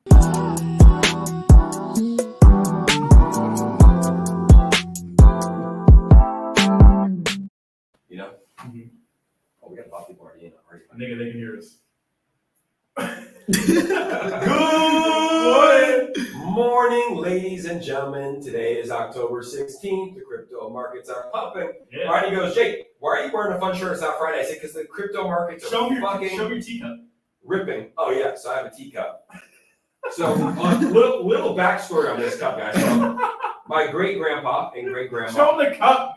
You know? Oh, we got a lot of people already in. Nigga, they can hear us. Good morning, ladies and gentlemen. Today is October 16th. The crypto markets are pumping. Yeah. Ronnie goes, Jake, why are you wearing a fun shirt? It's not Friday. I said, because the crypto markets are Show me fucking your teacup. ripping. Oh, yeah, so I have a teacup. So, little backstory on this cup, guys. So, my great-grandpa and great-grandma. Show them the cup.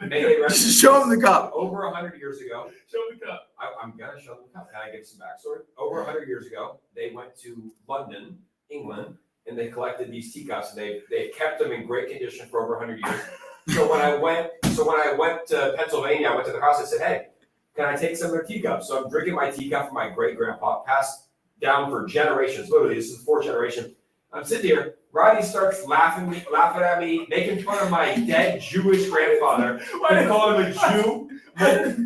Show them the cup. Over 100 years ago. Show them the cup. I'm going to show them the cup. Can I give some backstory? Over 100 years ago, they went to London, England, and they collected these teacups, and they've kept them in great condition for over 100 years. So when I went to Pennsylvania, I went to the house. I said, "Hey, can I take some of their teacups?" So I'm drinking my teacup from my great-grandpa, passed down for generations. Literally, this is the fourth generation. I'm sitting here. Rodney starts laughing at me, making fun of my dead Jewish grandfather. I called him a Jew.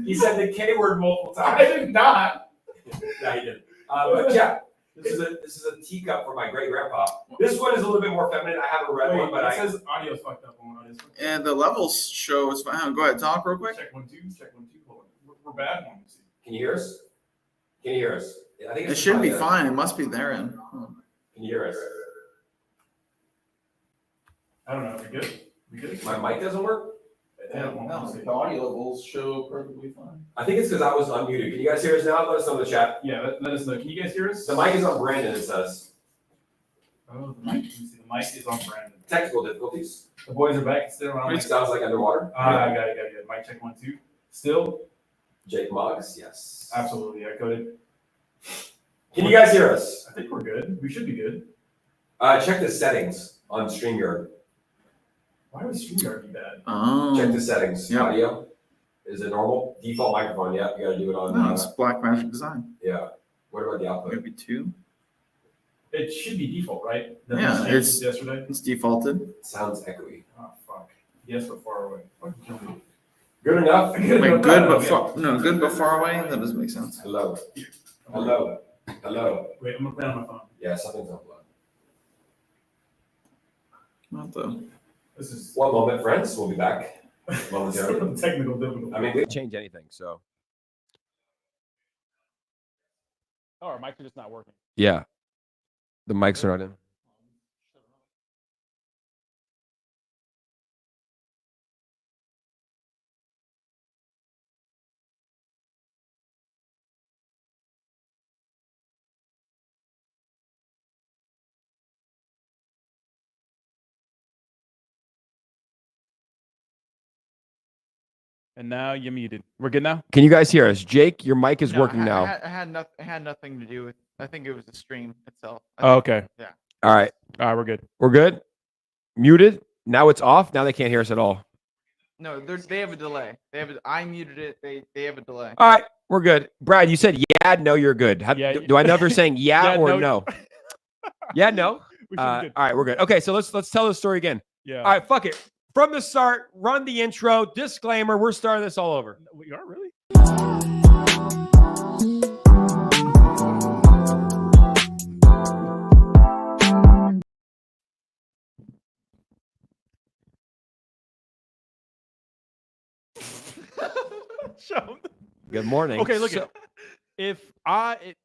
He said the K word multiple times. I did not. No, he didn't. But yeah, this is a teacup for my great grandpa. This one is a little bit more feminine. I have a red one, but it says audio's fucked up on audio. And the levels show it's fine. Go ahead, talk real quick. Check 1 2. Check 1 2. Hold on. We're bad one. Can you hear us? Can you hear us? I think It should be fine. It must be their end. Can you hear us? I don't know. We good? My mic doesn't work? Yeah, No, the audio levels show perfectly fine. I think it's because I was unmuted. Can you guys hear us now? Let us know in the chat. Yeah, let us know. Can you guys hear us? The mic is on Brandon, it says. Oh, the mic. The mic is on Brandon. Technical difficulties. The boys are back. Still on. It sounds like underwater. I got it. Mic check 1 2. Still? Jake Moggs, yes. Absolutely. I coded. Can you guys hear us? I think we're good. We should be good. Check the settings on StreamYard. Why would StreamYard be bad? Check the settings. Yep. Audio. Is it normal? Default microphone. Yeah, you got to do it on. No, it's Black Magic Design. Yeah. What about the output? Maybe 2. It should be default, right? Yeah, it's yesterday. It's defaulted. Sounds echoey. Oh fuck. Yes, but far away. Fucking kill me. Good enough. Wait, good but far away. That doesn't make sense. Hello. Wait, I'm I'm gonna play on my phone. Yeah, something's on blood. Not though. This is One moment, friends. We'll be back momentarily. technical difficulty. I mean, we didn't change anything, so. Oh, our mics are just not working. Yeah. The mics are not in. And now you're muted. We're good now? Can you guys hear us? Jake, your mic is working now. It had nothing to do with. I think it was the stream itself. Oh, okay. Yeah. All right. All right, we're good. We're good? Muted? Now it's off? Now they can't hear us at all. No, they have a delay. I muted it. They have a delay. All right. We're good. Brad, you said yeah, no, you're good. Yeah. Do I know if you're saying yeah, Yeah, or no. no? Yeah, no? We should be All good. right, we're good. Okay, so let's tell the story again. Yeah. All right, fuck it. From the start, run the intro, disclaimer, we're starting this all over. We are really? Good morning. Okay, look at if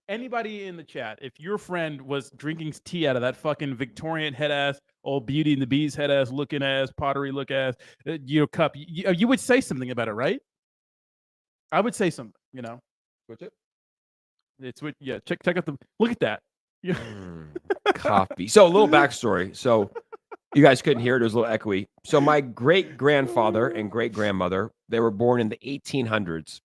anybody in the chat, if your friend was drinking tea out of that fucking Victorian head ass, old Beauty and the Beast head ass looking ass, pottery look ass, cup, you would say something about it, right? I would say something, Switch it. It's with check out look at that. Yeah. Coffee. So a little backstory. So you guys couldn't hear it. It was a little echoey. So my great grandfather and great grandmother, they were born in the 1800s.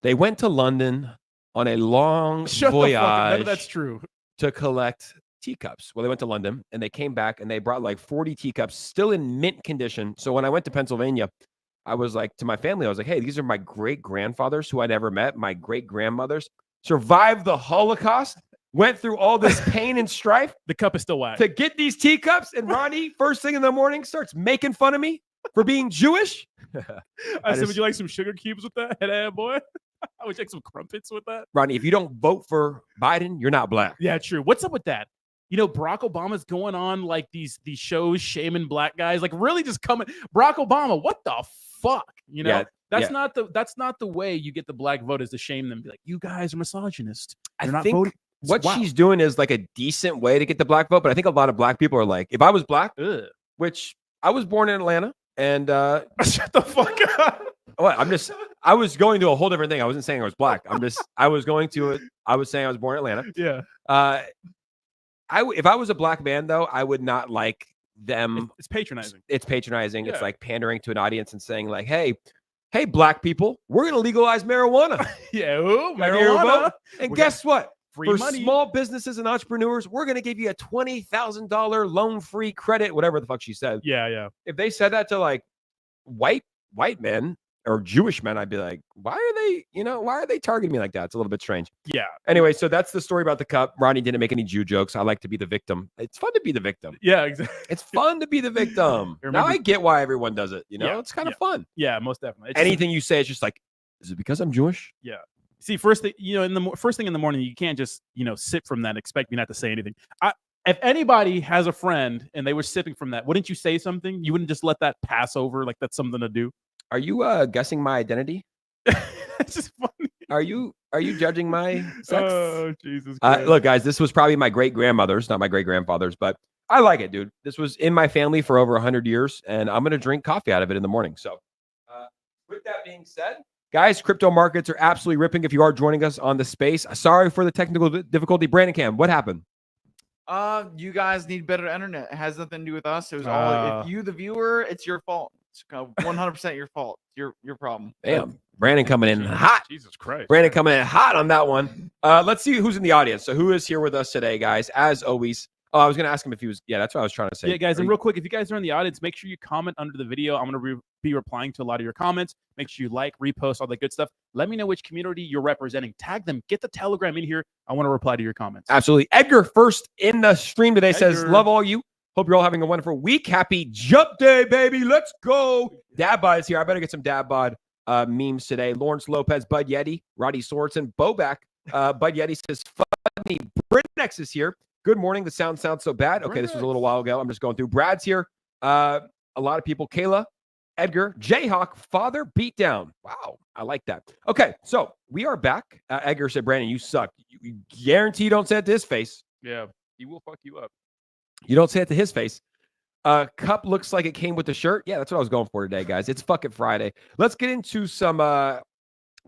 They went to London on a long voyage. None of that's true. To collect teacups. Well, they went to London and they came back and they brought like 40 teacups still in mint condition. So when I went to Pennsylvania, I was like, to my family, I was like, hey, these are my great grandfathers who I never met. My great grandmothers survived the Holocaust, went through all this pain and strife. The cup is still whack. To get these teacups. And Ronnie, first thing in the morning, starts making fun of me for being Jewish. I said, would you like some sugar cubes with that? Hey, boy. I would like some crumpets with that. Ronnie, if you don't vote for Biden, you're not black. Yeah, true. What's up with that? Barack Obama's going on like these shows shaming black guys, like really just coming. Barack Obama, what the fuck? Yeah, That's not the way you get the black voters to shame them. Be like, you guys are misogynist. I You're not think voting. what Wow. she's doing is like a decent way to get the black vote, but I think a lot of black people are like, if I was black, Ugh. which I was born in Atlanta, and Shut the fuck up. what I was going to a whole different thing. I wasn't saying I was black. I was saying I was born in Atlanta. Yeah. If I was a black man though, I would not like them. It's patronizing. It's patronizing. It's Yeah. like pandering to an audience and saying like, hey, black people, we're going to legalize marijuana. Yeah. Ooh, Have you ever marijuana. voted? And We're guess what? Free For money. small businesses and entrepreneurs, we're going to give you a $20,000 loan-free credit, whatever the fuck she said. Yeah, yeah. If they said that to like white men or Jewish men, I'd be like, why are they targeting me like that? It's a little bit strange. Yeah. Anyway, so that's the story about the cup. Ronnie didn't make any Jew jokes. I like to be the victim. It's fun to be the victim. Yeah, exactly. It's fun to be the victim. Now Remember- I get why everyone does it. Yeah, It's kind of fun. Yeah, most definitely. It's just- Anything you say is just like, is it because I'm Jewish? See, first thing, first thing in the morning, you can't just, sip from that and expect me not to say anything. If anybody has a friend and they were sipping from that, wouldn't you say something? You wouldn't just let that pass over like that's something to do. Are you guessing my identity? It's just funny. Are you judging my sex? Oh, Jesus Christ. Look, guys, this was probably my great grandmother's, not my great grandfather's, but I like it, dude. This was in my family for over 100 years, and I'm gonna drink coffee out of it in the morning. So, with that being said, guys, crypto markets are absolutely ripping. If you are joining us on the space, sorry for the technical difficulty. Brandon Cam, what happened? You guys need better internet. It has nothing to do with us. It was all if you, the viewer, it's your fault. It's 100% your fault. Your problem. Damn, Brandon coming in hot. Jesus Christ. Brandon coming in hot on that one. Let's see who's in the audience. So who is here with us today, guys? As always. Oh, I was going to ask him if he was. Yeah, that's what I was trying to say. Yeah, guys, and real quick, if you guys are in the audience, make sure you comment under the video. I'm going to be replying to a lot of your comments. Make sure you like, repost, all that good stuff. Let me know which community you're representing. Tag them. Get the Telegram in here. I want to reply to your comments. Absolutely. Edgar, first in the stream today, says, Edgar. love all you. Hope you're all having a wonderful week. Happy jump day, baby. Let's go. Dad bod is here. I better get some dad bod memes today. Lawrence Lopez, Bud Yeti, Roddy Sorensen, Bobak. Bud Yeti says, funny. Britnex is here. Good morning. The sound sounds so bad. Okay, this was a little while ago. I'm just going through. Brad's here. A lot of people. Kayla, Edgar, Jayhawk, Father Beatdown. Wow, I like that. Okay, so we are back. Edgar said, Brandon, you suck. You guarantee you don't say it to his face. Yeah, he will fuck you up. You don't say it to his face. Cup looks like it came with the shirt. Yeah, that's what I was going for today, guys. It's fucking Friday. Let's get into some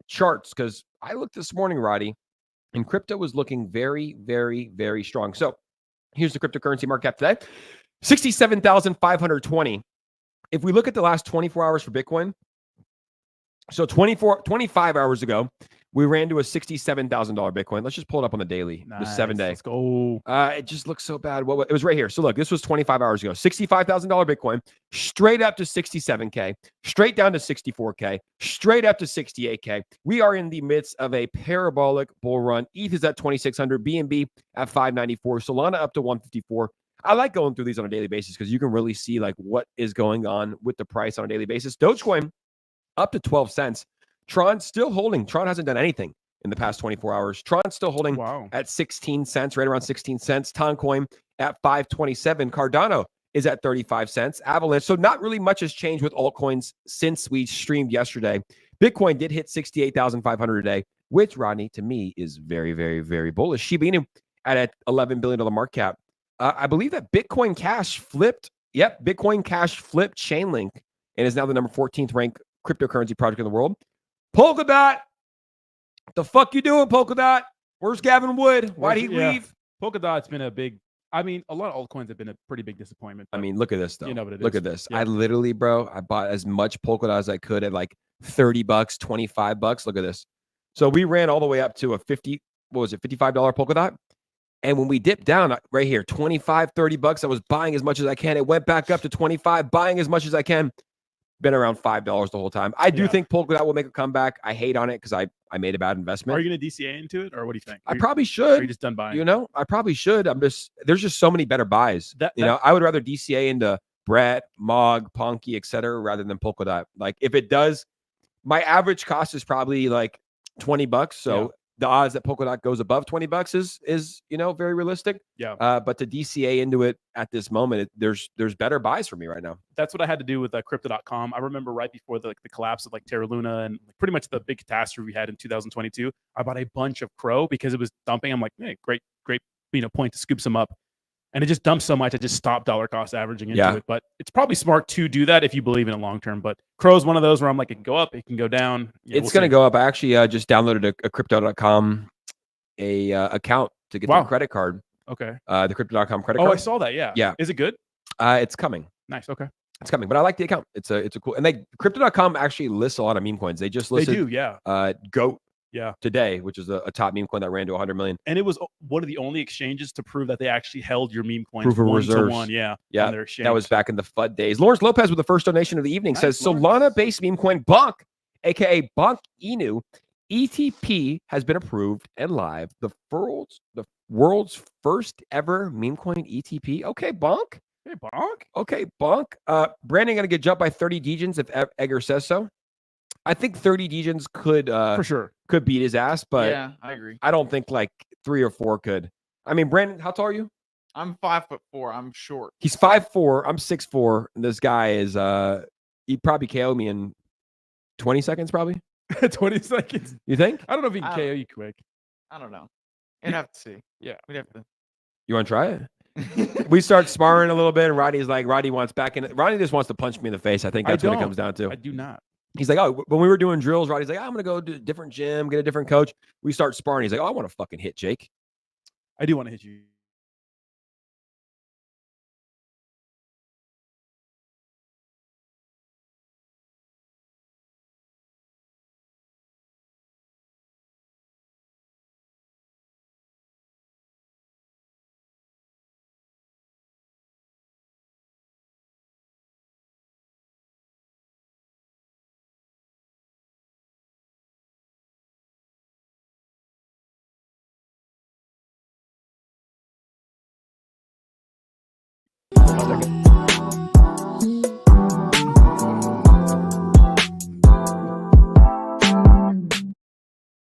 charts because I looked this morning, Roddy, and crypto was looking very, very, very strong. So here's the cryptocurrency market cap today. 67,520. If we look at the last 24 hours for Bitcoin, so 25 hours ago, we ran to a $67,000 Bitcoin. Let's just pull it up on the daily, the 7 day. Let's go. It just looks so bad. It was right here. So look, this was 25 hours ago. $65,000 Bitcoin, straight up to 67K, straight down to 64K, straight up to 68K. We are in the midst of a parabolic bull run. ETH is at 2,600, BNB at 594, Solana up to 154. I like going through these on a daily basis because you can really see like what is going on with the price on a daily basis. Dogecoin up to 12 cents. Tron still holding. Tron hasn't done anything in the past 24 hours. Tron still holding at 16 cents, right around 16 cents. Toncoin at 527. Cardano is at 35 cents. Avalanche. So not really much has changed with altcoins since we streamed yesterday. Bitcoin did hit 68,500 a day, which, Rodney, to me is very, very, very bullish. Shiba Inu at an $11 billion market cap. I believe that Bitcoin Cash flipped. Yep, Bitcoin Cash flipped Chainlink and is now the number 14th ranked cryptocurrency project in the world. Polkadot. The fuck you doing, Polkadot? Where's Gavin Wood? Why'd he leave? Polkadot's been a lot of altcoins have been a pretty big disappointment. I mean, look at this, though. You know what it look is. at this. Yeah. I literally, bro, I bought as much Polkadot as I could at like $30, $25. Look at this. So we ran all the way up to a $55 Polkadot. And when we dipped down right here, 25, $30, I was buying as much as I can. It went back up to 25, buying as much as I can. Been around $5 the whole time. I do think Polkadot will make a comeback. I hate on it because I made a bad investment. Are you going to DCA into it, or what do you think? I probably should. Are you just done buying? You know, I probably should. There's just so many better buys. I would rather DCA into Brett, Mog, Ponky, etc., rather than Polkadot. Like if it does, my average cost is probably like $20. So the odds that Polkadot goes above $20 is very realistic. Yeah. But to DCA into it at this moment, there's better buys for me right now. That's what I had to do with crypto.com. I remember right before the collapse of like Terra Luna and pretty much the big catastrophe we had in 2022, I bought a bunch of Crow because it was dumping. I'm like, hey, great, point to scoop some up. And it just dumped so much, I just stopped dollar cost averaging into it. But it's probably smart to do that if you believe in it long term. But Crow's one of those where I'm like, it can go up, it can go down. Yeah, It's going to go up. I actually just downloaded a crypto.com account to get the credit card. Okay. The crypto.com credit card. Oh, I saw that. Yeah. Yeah. Is it good? It's coming. Nice. Okay. It's coming, but I like the account. It's a cool, and crypto.com actually lists a lot of meme coins. They just listed. They do. Yeah. GOAT. Yeah. Today, which is a top meme coin that ran to 100 million. And it was one of the only exchanges to prove that they actually held your meme coins Proof of reserves. 1-to-1. Yeah. Yeah. On their exchange. That was back in the FUD days. Lawrence Lopez with the first donation of the evening says Solana-based meme coin Bonk, aka Bonk ETP, has been approved and live. The world's first ever meme coin ETP. Okay, Bonk. Hey, Bonk. Okay, Bonk. Brandon gonna get jumped by 30 degens if Edgar says so. I think 30 degens could for sure could beat his ass, but yeah, I agree. I don't think like 3 or 4 could. I mean, Brandon, how tall are you? I'm 5'4". I'm short. He's 5'4". I'm 6'4". And this guy is he'd probably KO me in 20 seconds, probably. 20 seconds. You think? I don't know if he can KO you quick. I don't know. You'd have to see. Yeah, we'd have to. You want to try it? We start sparring a little bit, and Roddy's like, Roddy wants back in. Roddy just wants to punch me in the face. I think that's what it comes down to. I do not. He's like, oh, when we were doing drills, Roddy's like, I'm going to go to a different gym, get a different coach. We start sparring. He's like, oh, I want to fucking hit Jake. I do want to hit you.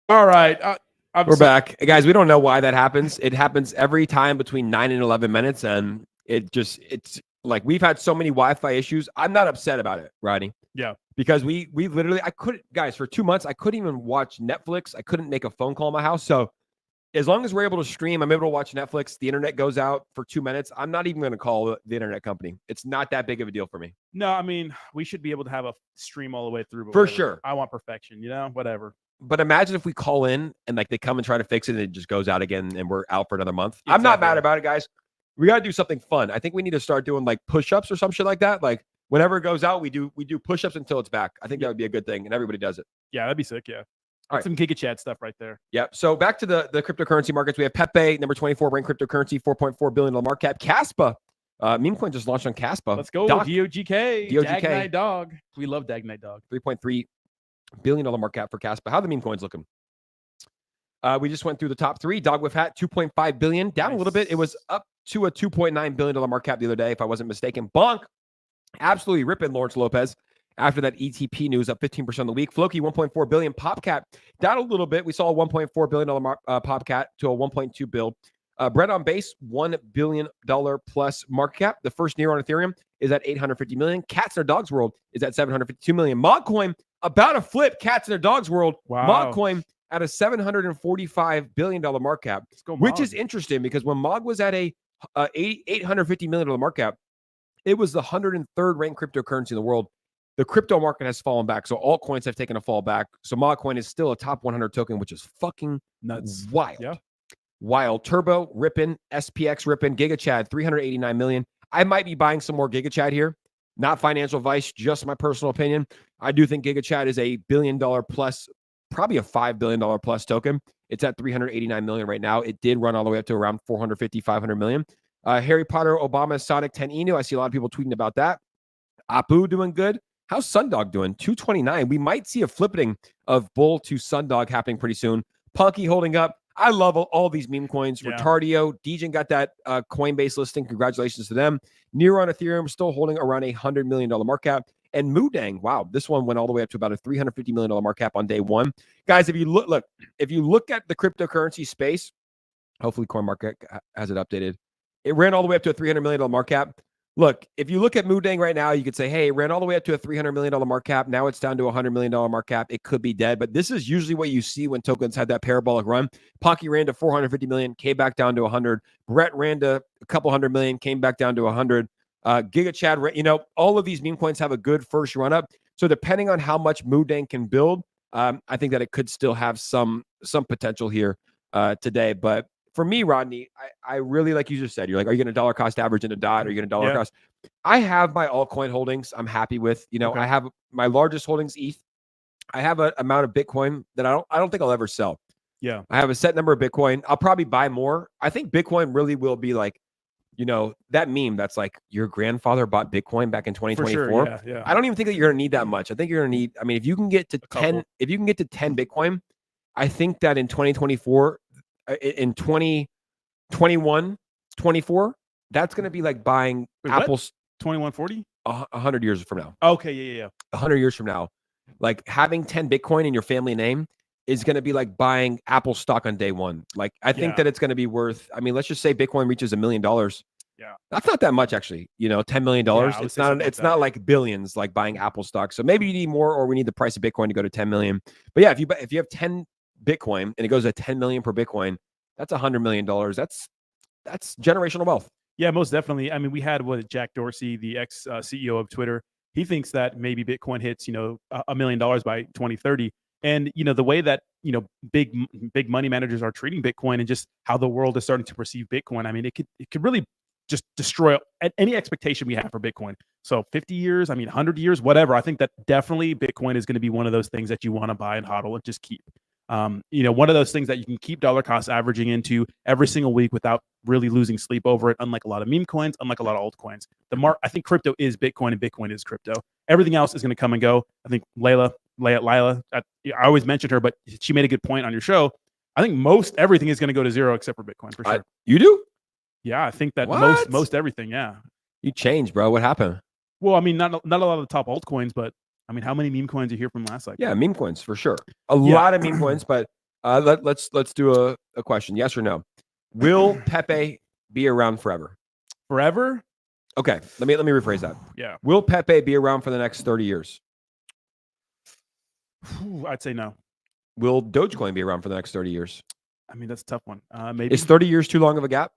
All right. We're back. Hey, guys, we don't know why that happens. It happens every time between 9 and 11 minutes. And it's like we've had so many Wi-Fi issues. I'm not upset about it, Rodney. Yeah. Because we literally, I couldn't, guys, for 2 months, I couldn't even watch Netflix. I couldn't make a phone call in my house. So as long as we're able to stream, I'm able to watch Netflix. The internet goes out for 2 minutes. I'm not even going to call the internet company. It's not that big of a deal for me. No, I mean, we should be able to have a stream all the way through. But for whatever. Sure. I want perfection, whatever. But imagine if we call in and like they come and try to fix it and it just goes out again and we're out for another month. Exactly. I'm not mad about it, guys. We got to do something fun. I think we need to start doing like push-ups or some shit like that. Like whenever it goes out, we do push-ups until it's back. I think that would be a good thing and everybody does it. Yeah, that'd be sick. Yeah. All right. Some Giga Chad stuff right there. Yep. So back to the cryptocurrency markets. We have Pepe, number 24 ranked cryptocurrency, $4.4 billion market cap. Caspa. Meme coin just launched on Caspa. Let's go. DOGK. Dag Night Dog. We love Dag Night Dog. $3.3 billion market cap for Caspa. How are the meme coins looking? We just went through the top 3. Dog with Hat, $2.5 billion. Down a little bit. It was up to a $2.9 billion market cap the other day, if I wasn't mistaken. Bonk, absolutely ripping Lawrence Lopez. After that ETP news, up 15% of the week. Floki, $1.4 billion. PopCap, down a little bit. We saw a $1.4 billion PopCap to a $1.2 billion. Bread on Base, $1 billion plus market cap. The first near on Ethereum is at $850 million. Cats in their Dogs World is at $752 million. MogCoin, about to flip Cats in their Dogs World. Wow. MogCoin at a $745 billion market cap, which is interesting because when Mog was at a $850 million market cap, it was the 103rd ranked cryptocurrency in the world. The crypto market has fallen back, so altcoins have taken a fall back. So MogCoin is still a top 100 token, which is fucking nuts. Wild. Yeah. Wild. Turbo, ripping, SPX ripping, Giga Chad, $389 million. I might be buying some more Giga Chad here. Not financial advice, just my personal opinion. I do think Giga Chad is a $1 billion plus, probably a $5 billion plus token. It's at $389 million right now. It did run all the way up to around 450, 500 million. Harry Potter, Obama, Sonic 10 Inu. I see a lot of people tweeting about that. Apu doing good. How's Sundog doing? 229. We might see a flipping of Bull to Sundog happening pretty soon. Punky holding up. I love all these meme coins. Yeah. Retardio. Degen got that Coinbase listing. Congratulations to them. Near on Ethereum still holding around $100 million market cap. And Moodang, wow, this one went all the way up to about a $350 million market cap on day one. Guys, if you look at the cryptocurrency space, hopefully CoinMarket has it updated. It ran all the way up to a $300 million market cap. Look, if you look at Moodang right now, you could say, hey, it ran all the way up to a $300 million market cap. Now it's down to a $100 million market cap. It could be dead, but this is usually what you see when tokens had that parabolic run. Ponky ran to 450 million, came back down to 100. Brett ran to a couple hundred million, came back down to 100. GigaChad, all of these meme coins have a good first run up. So depending on how much Moodang can build, I think that it could still have some potential here today. But for me, Rodney, I really, like you just said, you're like, are you going to dollar cost average into DOT? Are you going to dollar cost? I have my altcoin holdings I'm happy with. Okay. I have my largest holdings ETH. I have an amount of Bitcoin that I don't think I'll ever sell. Yeah. I have a set number of Bitcoin. I'll probably buy more. I think Bitcoin really will be like, that meme that's like your grandfather bought Bitcoin back in 2024. For sure, yeah. I don't even think that you're going to need that much. I think you're going to need, if you can get to 10 Bitcoin, I think that in 2024, in 2021, 24, that's going to be like buying Apple's 2140 100 years from now. Okay, yeah. 100 years from now, like having 10 Bitcoin in your family name is going to be like buying Apple stock on day one. Like, I think that it's going to be worth, let's just say Bitcoin reaches $1 million. Yeah. That's not that much, actually. $10 million. Yeah, it's not like billions, like buying Apple stock. So maybe you need more, or we need the price of Bitcoin to go to 10 million. But yeah, if you have 10 Bitcoin and it goes to 10 million per Bitcoin, that's $100 million. That's generational wealth. Yeah, most definitely. We had Jack Dorsey, the ex CEO of Twitter. He thinks that maybe Bitcoin hits, $1 million by 2030. And, the way that, big money managers are treating Bitcoin and just how the world is starting to perceive Bitcoin, it could really just destroy any expectation we have for Bitcoin. So 50 years, 100 years, whatever. I think that definitely Bitcoin is going to be one of those things that you want to buy and hodl and just keep. One of those things that you can keep dollar cost averaging into every single week without really losing sleep over it. Unlike a lot of meme coins, unlike a lot of altcoins, I think crypto is Bitcoin and Bitcoin is crypto. Everything else is going to come and go. I think Lila, I always mentioned her, but she made a good point on your show. I think most everything is going to go to zero except for Bitcoin for sure. You do? Yeah, I think that most everything. Yeah. You changed, bro. What happened? Well, not a lot of the top altcoins, but how many meme coins you hear from last cycle? Yeah, meme coins for sure. A lot of meme coins, but let's do a question. Yes or no? Will Pepe be around forever? Forever? Okay, let me rephrase that. Yeah. Will Pepe be around for the next 30 years? I'd say no. Will Dogecoin be around for the next 30 years? That's a tough one. Maybe. Is 30 years too long of a gap?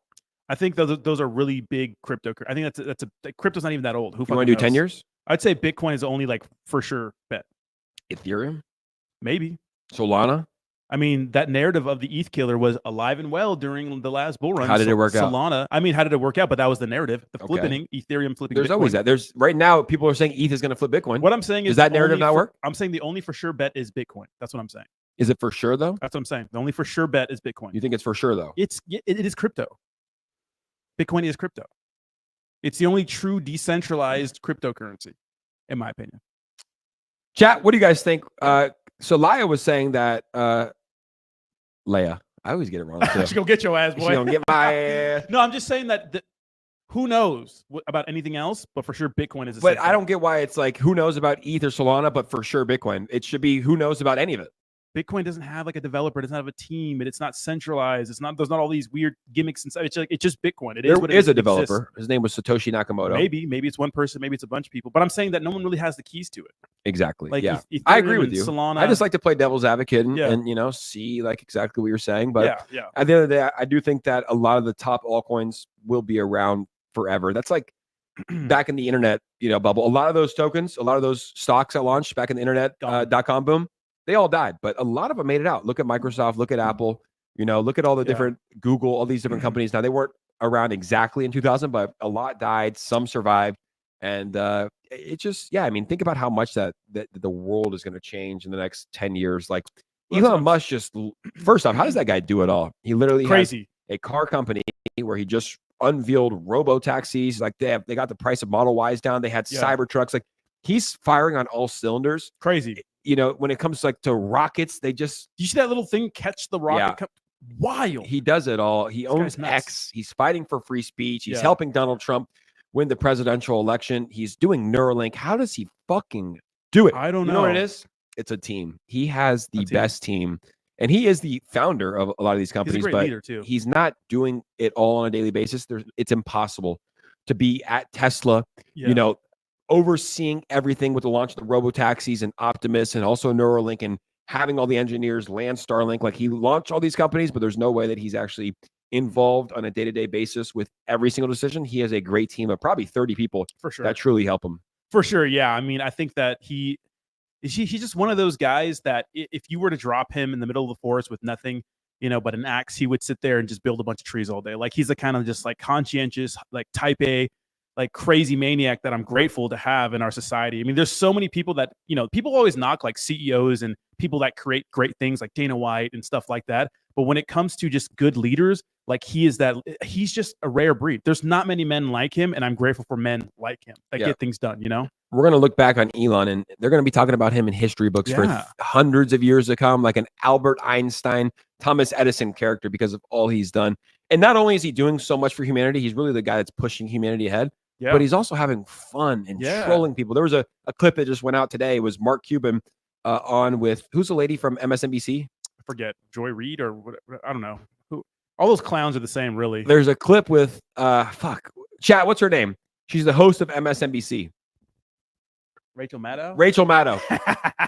I think those are really big crypto. I think crypto's not even that old. Who you want to do 10 years? I'd say Bitcoin is the only for sure bet. Ethereum? Maybe. Solana? That narrative of the ETH killer was alive and well during the last bull run. How did it work out? Solana. How did it work out? But that was the narrative. The flipping, Ethereum flipping. There's Bitcoin. always that. There's right now people are saying ETH is going to flip Bitcoin. What I'm saying is, does that narrative not work? I'm saying the only for sure bet is Bitcoin. That's what I'm saying. Is it for sure though? That's what I'm saying. The only for sure bet is Bitcoin. You think it's for sure though? It is crypto. Bitcoin is crypto. It's the only true decentralized cryptocurrency, in my opinion. Chat, what do you guys think? So Leia was saying that Leia, I always get it wrong. She's gonna get your ass, boy. She's gonna get my ass. No, I'm just saying that who knows about anything else, but for sure Bitcoin is. But I don't get why it's like who knows about ETH or Solana, but for sure Bitcoin. It should be who knows about any of it. Bitcoin doesn't have a developer, it doesn't have a team, it's not centralized. There's not all these weird gimmicks inside. It's just Bitcoin. There is a developer. His name was Satoshi Nakamoto. Maybe it's one person, maybe it's a bunch of people. But I'm saying that no one really has the keys to it. Exactly. Ethereum I agree with you. Solana, I just like to play devil's advocate and see like exactly what you're saying. But at the end of the day, I do think that a lot of the top altcoins will be around forever. That's like back in the internet, bubble. A lot of those tokens, a lot of those stocks that launched back in the internet .com boom, they all died, but a lot of them made it out. Look at Microsoft, look at Apple, look at all the different Google, all these different companies. Now they weren't around exactly in 2000, but a lot died, some survived. And it just, think about how much that the world is going to change in the next 10 years. Like Elon Musk just, first off, how does that guy do it all? He literally has a car company where he just unveiled robo taxis. Like they got the price of Model Ys down. They had cyber trucks. Like he's firing on all cylinders. Crazy. When it comes to rockets, they just... You see that little thing catch the rocket? Yeah. Wild. He does it all. He owns X. He's fighting for free speech. He's helping Donald Trump win the presidential election. He's doing Neuralink. How does he fucking do it? I don't You know what it know. is? It's a team. He has the A team. best team, and he is the founder of a lot of these He's a companies. great But leader too. he's not doing it all on a daily basis. It's impossible to be at Tesla, Yeah. you know, overseeing everything with the launch of the robo-taxis and Optimus and also Neuralink and having all the engineers land Starlink. Like, he launched all these companies, but there's no way that he's actually involved on a day-to-day basis with every single decision. He has a great team of probably 30 people For sure. that truly help him. For sure, yeah. I mean, I think that he's just one of those guys that if you were to drop him in the middle of the forest with nothing, but an axe, he would sit there and just build a bunch of trees all day. Like, he's the kind of just like conscientious, like type A, like crazy maniac that I'm grateful to have in our society. I mean, there's so many people that, people always knock like CEOs and people that create great things like Dana White and stuff like that. But when it comes to just good leaders, like he's just a rare breed. There's not many men like him, and I'm grateful for men like him that get things done, We're going to look back on Elon, and they're going to be talking about him in history books for hundreds of years to come, like an Albert Einstein, Thomas Edison character, because of all he's done. And not only is he doing so much for humanity, he's really the guy that's pushing humanity ahead, but he's also having fun and trolling people. There was a clip that just went out today. It was Mark Cuban on with, who's the lady from MSNBC? I forget, Joy Reid or whatever. I don't know. Who? All those clowns are the same, really. There's a clip with, chat, what's her name? She's the host of MSNBC. Rachel Maddow? Rachel Maddow.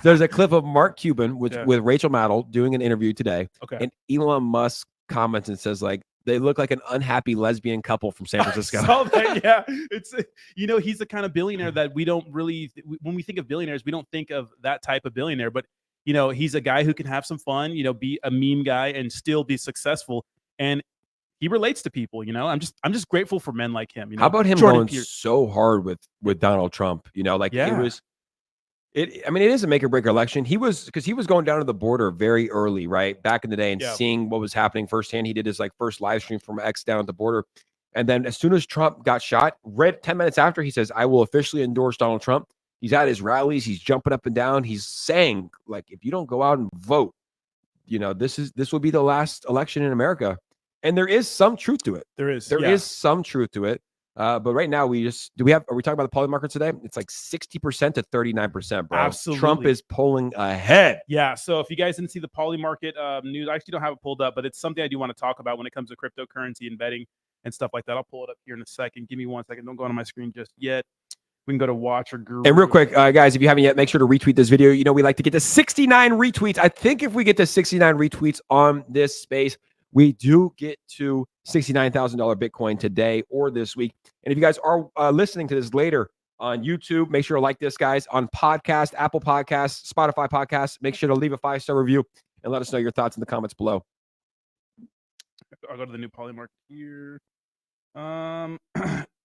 There's a clip of Mark Cuban with Rachel Maddow doing an interview today. Okay. And Elon Musk comments and says, like, they look like an unhappy lesbian couple from San Francisco. I saw that, yeah. It's, he's the kind of billionaire that we don't really, when we think of billionaires, we don't think of that type of billionaire. But, he's a guy who can have some fun, be a meme guy and still be successable. And he relates to people, I'm just grateful for men like him. How about him Jordan going so hard with Donald Trump? It is a make or break election. He was going down to the border very early, right? Back in the day, and seeing what was happening firsthand. He did his first live stream from X down at the border. And then as soon as Trump got shot, 10 minutes after, he says, I will officially endorse Donald Trump. He's at his rallies. He's jumping up and down. He's saying, like, if you don't go out and vote, this will be the last election in America. And there is some truth to it. There is some truth to it. But right now, are we talking about the poly market today? It's like 60% to 39%, bro. Absolutely. Trump is pulling ahead. Yeah. So if you guys didn't see the poly market news, I actually don't have it pulled up, but it's something I do want to talk about when it comes to cryptocurrency and betting and stuff like that. I'll pull it up here in a second. Give me 1 second. Don't go on my screen just yet. We can go to Watch or Guru. And real quick, guys, if you haven't yet, make sure to retweet this video. We like to get to 69 retweets. I think if we get to 69 retweets on this space, we do get to $69,000 Bitcoin today or this week. And if you guys are listening to this later on YouTube, make sure to like this, guys. On podcast, Apple Podcasts, Spotify Podcasts, make sure to leave a 5-star review and let us know your thoughts in the comments below. I'll go to the new poly market here.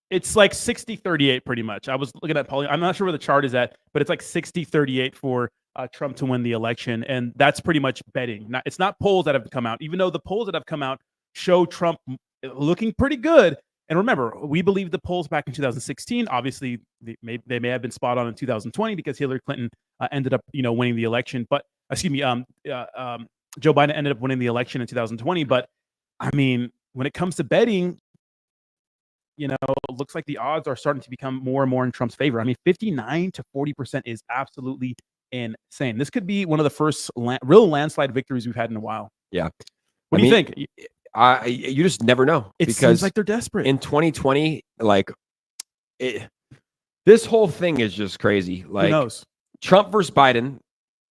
It's like 60-38 pretty much. I was looking at poly. I'm not sure where the chart is at, but it's like 60-38 for Trump to win the election. And that's pretty much betting. It's not polls that have come out, even though the polls that have come out show Trump looking pretty good. And remember, we believe the polls back in 2016. Obviously, they may have been spot on in 2020 because Hillary Clinton ended up, winning the election. But Joe Biden ended up winning the election in 2020. But I mean, when it comes to betting, it looks like the odds are starting to become more and more in Trump's favor. I mean, 59 to 40% is absolutely insane. This could be one of the first real landslide victories we've had in a while. Yeah. What do you think? You just never know. It seems like they're desperate. In 2020, this whole thing is just crazy. Like, who knows? Trump versus Biden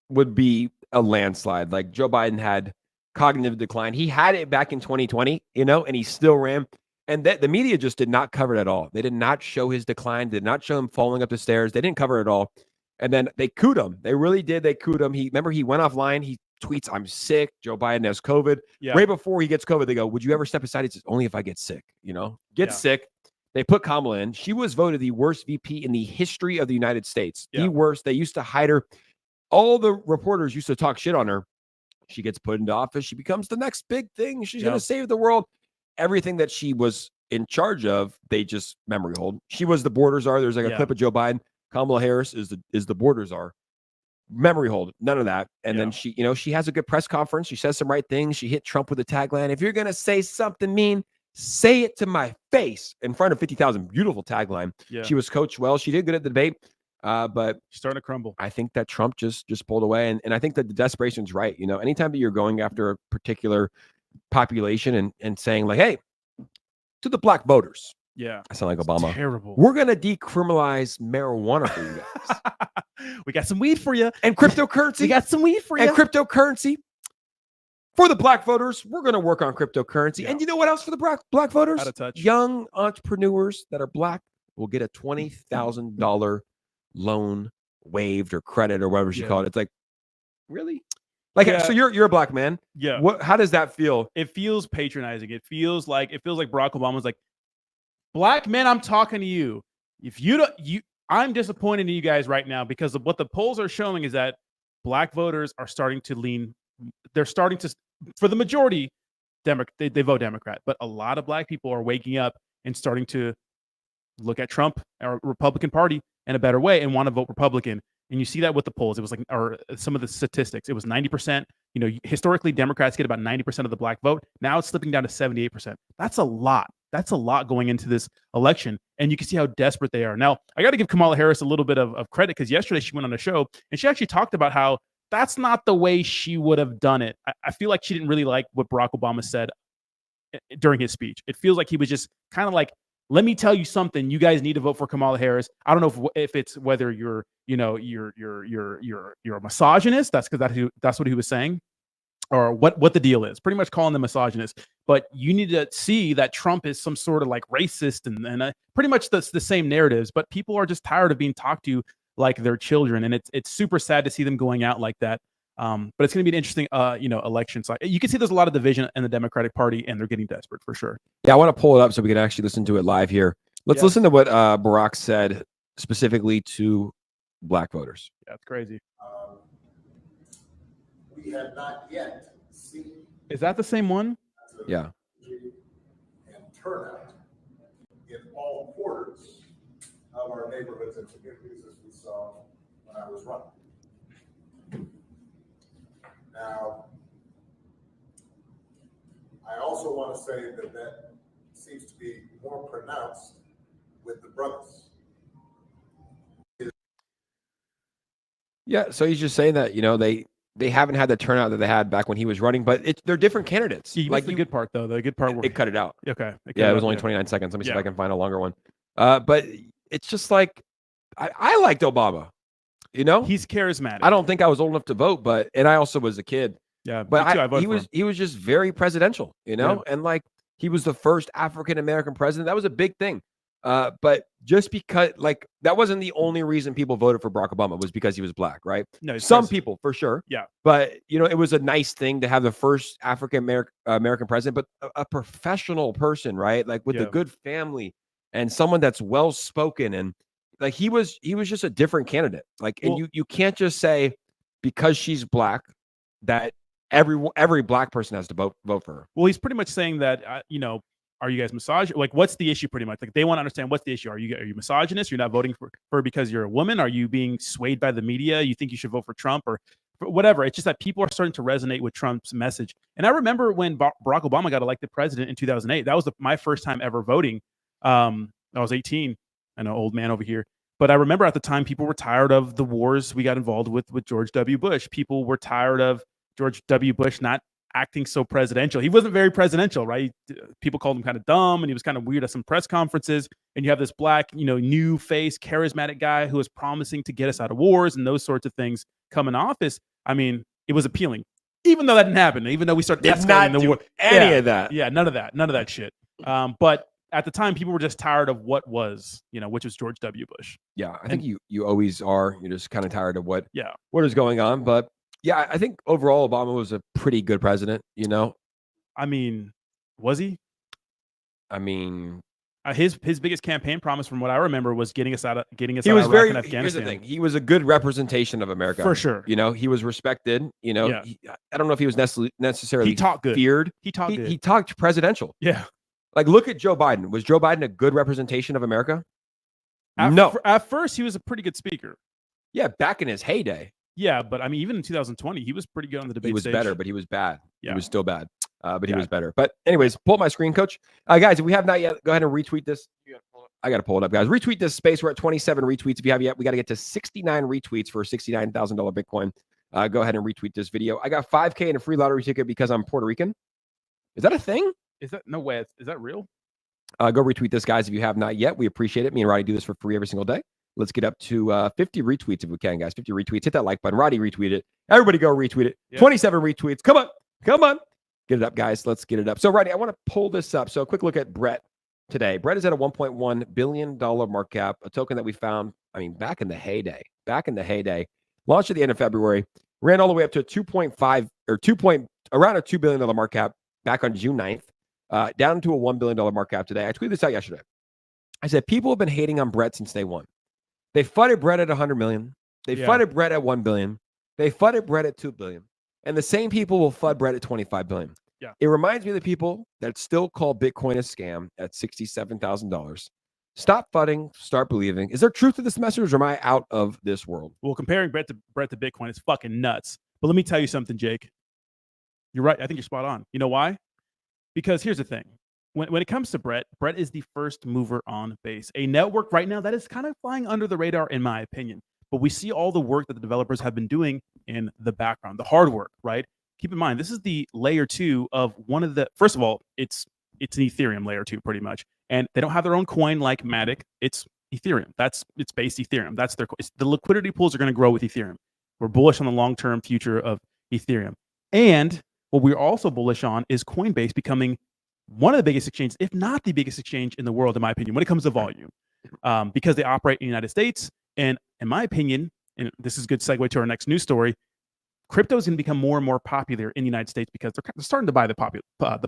would be a landslide. Like, Joe Biden had cognitive decline. He had it back in 2020, and he still ran. And the media just did not cover it at all. They did not show his decline, did not show him falling up the stairs. They didn't cover it at all. And then they cooed him. They really did. They cooed him. He went offline. He tweets, I'm sick. Joe Biden has COVID. Yeah. Right before he gets COVID, they go, would you ever step aside? He says, only if I get sick, get sick. They put Kamala in. She was voted the worst VP in the history of the United States. The worst. They used to hide her. All the reporters used to talk shit on her. She gets put into office. She becomes the next big thing. She's going to save the world. Everything that she was in charge of, they just memory hold. She was the border czar. There's like a clip of Joe Biden. Kamala Harris is the border czar. Memory hold. None of that. And then she has a good press conference. She says some right things. She hit Trump with a tagline. If you're going to say something mean, say it to my face in front of 50,000. Beautiful tagline. Yeah. She was coached well. She did good at the debate. But She's starting to crumble. I think that Trump just pulled away. And I think that the desperation's right. You know, anytime that you're going after a particular population and saying like, hey, to the black voters. Yeah. I sound like Obama. Terrible. We're going to decriminalize marijuana for you guys. We got some weed for you. And cryptocurrency. We got some weed for you. And cryptocurrency. For the black voters, we're going to work on cryptocurrency. Yeah. And you know what else for the black voters? Out of touch. Young entrepreneurs that are black will get a $20,000 loan waived or credit or whatever she Yeah. called it. It's like, really? Like, Yeah. so you're a black man. Yeah. How does that feel? It feels patronizing. It feels like Barack Obama's like, black men, I'm talking to you. If you don't, I'm disappointed in you guys right now because of what the polls are showing is that black voters are starting to lean. They're starting to, for the majority, they vote Democrat, but a lot of black people are waking up and starting to look at Trump or Republican Party in a better way and want to vote Republican. And you see that with the polls. It was like, or some of the statistics. It was 90%. You know, historically, Democrats get about 90% of the black vote. Now it's slipping down to 78%. That's a lot. That's a lot going into this election. And you can see how desperate they are. Now, I got to give Kamala Harris a little bit of credit because yesterday she went on a show and she actually talked about how that's not the way she would have done it. I feel like she didn't really like what Barack Obama said during his speech. It feels like he was just kind of like, let me tell you something. You guys need to vote for Kamala Harris. I don't know if it's whether you're a misogynist. That's because that's what he was saying, or what the deal is. Pretty much calling them misogynist. But you need to see that Trump is some sort of like racist and pretty much the same narratives. But people are just tired of being talked to like their children, and it's super sad to see them going out like that. But it's going to be an interesting, election. So you can see there's a lot of division in the Democratic Party, and they're getting desperate for sure. Yeah, I want to pull it up so we can actually listen to it live here. Let's Yes. listen to what Barack said specifically to black voters. Yeah, it's crazy. We have not yet seen Is that the same one? Yeah. and turnout in all quarters of our neighborhoods and communities as we saw when I was running. Now, I also want to say that seems to be more pronounced with the brothers. Yeah. So he's just saying that, they haven't had the turnout that they had back when he was running, but they're different candidates. Yeah, like the good part though. The good part where it cut it out. okay. Yeah, it was only 29 seconds. Let me see if Yeah. I can find a longer one. But it's just like, I liked Obama, He's charismatic. I don't think I was old enough to vote, and I also was a kid. Yeah, But me too, I voted for him. he was just very presidential, Yeah. and like he was the first African American president. That was a big thing. But just because that wasn't the only reason people voted for Barack Obama was because he was black, right? No, he's Some pres- people for sure. Yeah. But it was a nice thing to have the first African American president, but a professional person, right? Like with a Yeah. good family and someone that's well spoken, and like he was just a different candidate. Like, and Well- you can't just say because she's black that every black person has to vote for her. Well, he's pretty much saying that are you guys misogynist? Like, what's the issue? Pretty much, like they want to understand what's the issue. Are you misogynist? You're not voting for her because you're a woman? Are you being swayed by the media? You think you should vote for Trump or whatever? It's just that people are starting to resonate with Trump's message. And I remember when Barack Obama got elected president in 2008. That was my first time ever voting. I was 18. I know, old man over here. But I remember at the time people were tired of the wars we got involved with George W. Bush. People were tired of George W. Bush not acting so presidential. He wasn't very presidential, right? People called him kind of dumb, and he was kind of weird at some press conferences. And you have this black, new face, charismatic guy who is promising to get us out of wars and those sorts of things come in office. I mean, it was appealing, even though that didn't happen. Even though we started escalating the war, any of that. yeah, none of that shit. But at the time, people were just tired of what was, which was George W. Bush. Yeah, I think you always are. You're just kind of tired of what Yeah. is going on. But yeah, I think overall Obama was a pretty good president. I mean, was he? I mean, His biggest campaign promise, from what I remember, was getting us out of he was Iraq very. and Here's Afghanistan. the thing: he was a good representation of America For sure. He was respected. Yeah. I don't know if he was necessarily He talked good. feared. He talked good. He talked presidential. Yeah. Like, look at Joe Biden. Was Joe Biden a good representation of America? No. At first, he was a pretty good speaker. Yeah, back in his heyday, Yeah, but I mean, even in 2020, he was pretty good on the debate he was stage. better, but he was bad. Yeah. He was still bad. but he was better. But anyways, pull up my screen, coach. Guys, if we have not yet, go ahead and retweet this. I got to pull it up, guys. Retweet this space. We're at 27 retweets. If you have yet, we got to get to 69 retweets for $69,000 Bitcoin. Go ahead and retweet this video. I got 5K in a free lottery ticket because I'm Puerto Rican. Is that a thing? Is that no way? Is that real? Go retweet this, guys, if you have not yet. We appreciate it. Me and Roddy do this for free every single day. Let's get up to 50 retweets if we can, guys. 50 retweets. Hit that like button. Roddy, retweet it. Everybody go retweet it. Yep. 27 retweets. Come on. Come on. Get it up, guys. Let's get it up. So, Roddy, I want to pull this up. So, a quick look at Brett today. Brett is at a $1.1 billion market cap, a token that we found, back in the heyday. Launched at the end of February. Ran all the way up to around a $2 billion market cap back on June 9th. Down to a $1 billion market cap today. I tweeted this out yesterday. I said, people have been hating on Brett since day one. They flooded Brett at 100 million. They flooded Brett at 1 billion. They flooded Brett at 2 billion. And the same people will flood Brett at 25 billion. Yeah. It reminds me of the people that still call Bitcoin a scam at $67,000. Stop flooding, start believing. Is there truth to this message, or am I out of this world? Well, comparing Brett to Bitcoin is fucking nuts. But let me tell you something, Jake. You're right. I think you're spot on. You know why? Because here's the thing. When it comes to Brett is the first mover on Base, a network right now that is kind of flying under the radar, in my opinion. But we see all the work that the developers have been doing in the background, the hard work, right? Keep in mind, this is the layer 2 of one of the. First of all, it's an Ethereum layer 2, pretty much, and they don't have their own coin like Matic. It's Ethereum. It's based Ethereum. That's the liquidity pools are going to grow with Ethereum. We're bullish on the long-term future of Ethereum, and what we're also bullish on is Coinbase becoming one of the biggest exchanges, if not the biggest exchange in the world, in my opinion, when it comes to volume, because they operate in the United States. And in my opinion, and this is a good segue to our next news story, crypto is going to become more and more popular in the United States because they're starting to buy the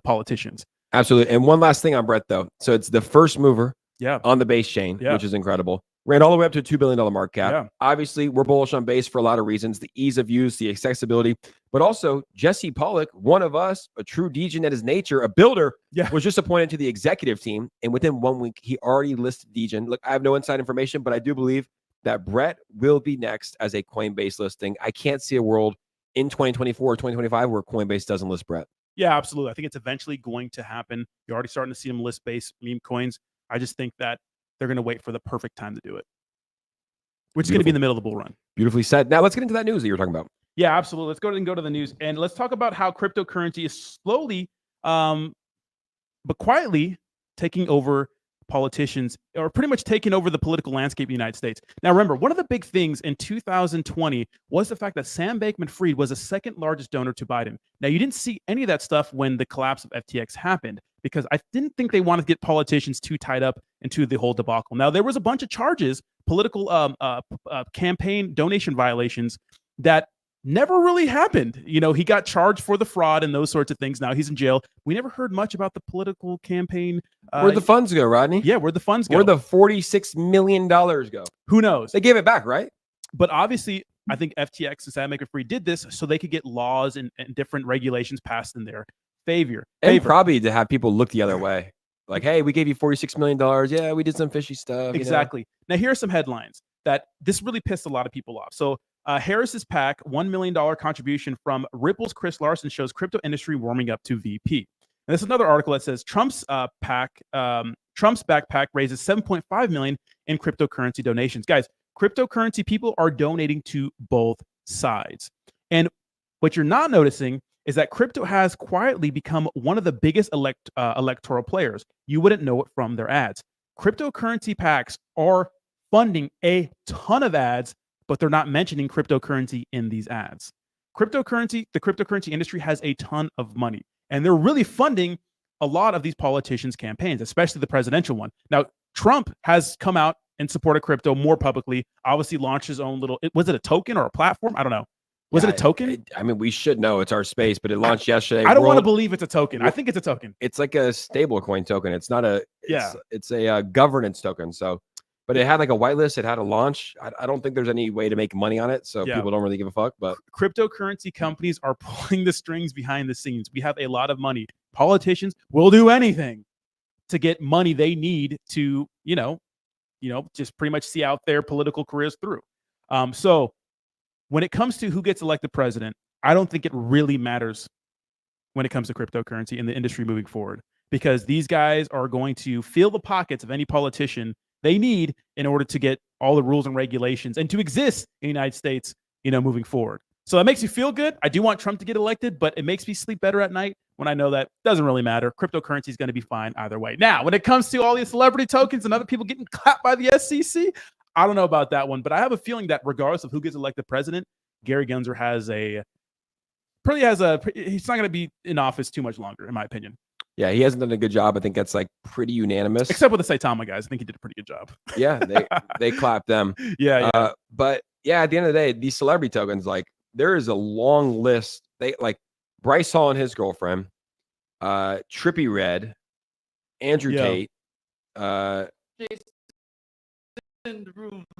politicians. Absolutely. And one last thing on Brett, though. So it's the first mover on the Base chain, Yeah. which is incredible. Ran all the way up to a $2 billion market cap. Yeah. Obviously, we're bullish on Base for a lot of reasons, the ease of use, the accessibility, but also Jesse Pollock, one of us, a true degen at his nature, a builder, was just appointed to the executive team. And within 1 week, he already listed degen. Look, I have no inside information, but I do believe that Brett will be next as a Coinbase listing. I can't see a world in 2024 or 2025 where Coinbase doesn't list Brett. Yeah, absolutely. I think it's eventually going to happen. You're already starting to see them list Base meme coins. I just think that they're going to wait for the perfect time to do it, which is going to be in the middle of the bull run. Beautifully said. Now let's get into that news that you were talking about. Yeah, absolutely. Let's go to the news, and let's talk about how cryptocurrency is slowly, but quietly taking over politicians, or pretty much taking over the political landscape in the United States. Now, remember, one of the big things in 2020 was the fact that Sam Bankman-Fried was the second largest donor to Biden. Now, you didn't see any of that stuff when the collapse of FTX happened, because I didn't think they wanted to get politicians too tied up into the whole debacle. Now, there was a bunch of charges, political campaign donation violations that never really happened. You know, he got charged for the fraud and those sorts of things. Now he's in jail. We never heard much about the political campaign. Where'd the funds go, Rodney? Yeah, where'd the funds go? Where'd the $46 million go? Who knows? They gave it back, right? But obviously, I think FTX and Sam Bankman-Fried did this so they could get laws and different regulations passed in their favor. And probably to have people look the other way. Like, hey, we gave you $46 million. Yeah, we did some fishy stuff. Exactly. Now, here are some headlines that this really pissed a lot of people off. So Harris's PAC, $1 million contribution from Ripple's Chris Larson shows crypto industry warming up to VP. And this is another article that says Trump's backpack raises $7.5 million in cryptocurrency donations. Guys, cryptocurrency people are donating to both sides. And what you're not noticing is that crypto has quietly become one of the biggest electoral players. You wouldn't know it from their ads. Cryptocurrency PACs are funding a ton of ads, but they're not mentioning cryptocurrency in these ads. The cryptocurrency industry has a ton of money, and they're really funding a lot of these politicians' campaigns, especially the presidential one. Now, Trump has come out and supported crypto more publicly, obviously launched his own little, was it a token or a platform? I don't know. Was it a token? I mean, we should know. It's our space, but it launched yesterday. I don't want to believe it's a token. I think it's a token. It's like a stable coin token. It's not a, it's a governance token. So, but it had like a whitelist. It had a launch. I don't think there's any way to make money on it. So people don't really give a fuck. But cryptocurrency companies are pulling the strings behind the scenes. We have a lot of money. Politicians will do anything to get money they need to, just pretty much see out their political careers through. So when it comes to who gets elected president, I don't think it really matters when it comes to cryptocurrency in the industry moving forward, because these guys are going to fill the pockets of any politician they need in order to get all the rules and regulations and to exist in the United States, moving forward. So that makes me feel good. I do want Trump to get elected, but it makes me sleep better at night when I know that doesn't really matter. Cryptocurrency is going to be fine either way. Now, when it comes to all these celebrity tokens and other people getting clapped by the SEC, I don't know about that one, but I have a feeling that regardless of who gets elected president, Gary Gensler he's not going to be in office too much longer, in my opinion. Yeah, he hasn't done a good job. I think that's like pretty unanimous. Except with the 𝗖𝗢𝗡𝗘𝗖𝗧 guys. I think he did a pretty good job. Yeah, they clapped them. Yeah. But yeah, at the end of the day, these celebrity tokens, like there is a long list. They like Bryce Hall and his girlfriend, Trippie Redd, Andrew Tate,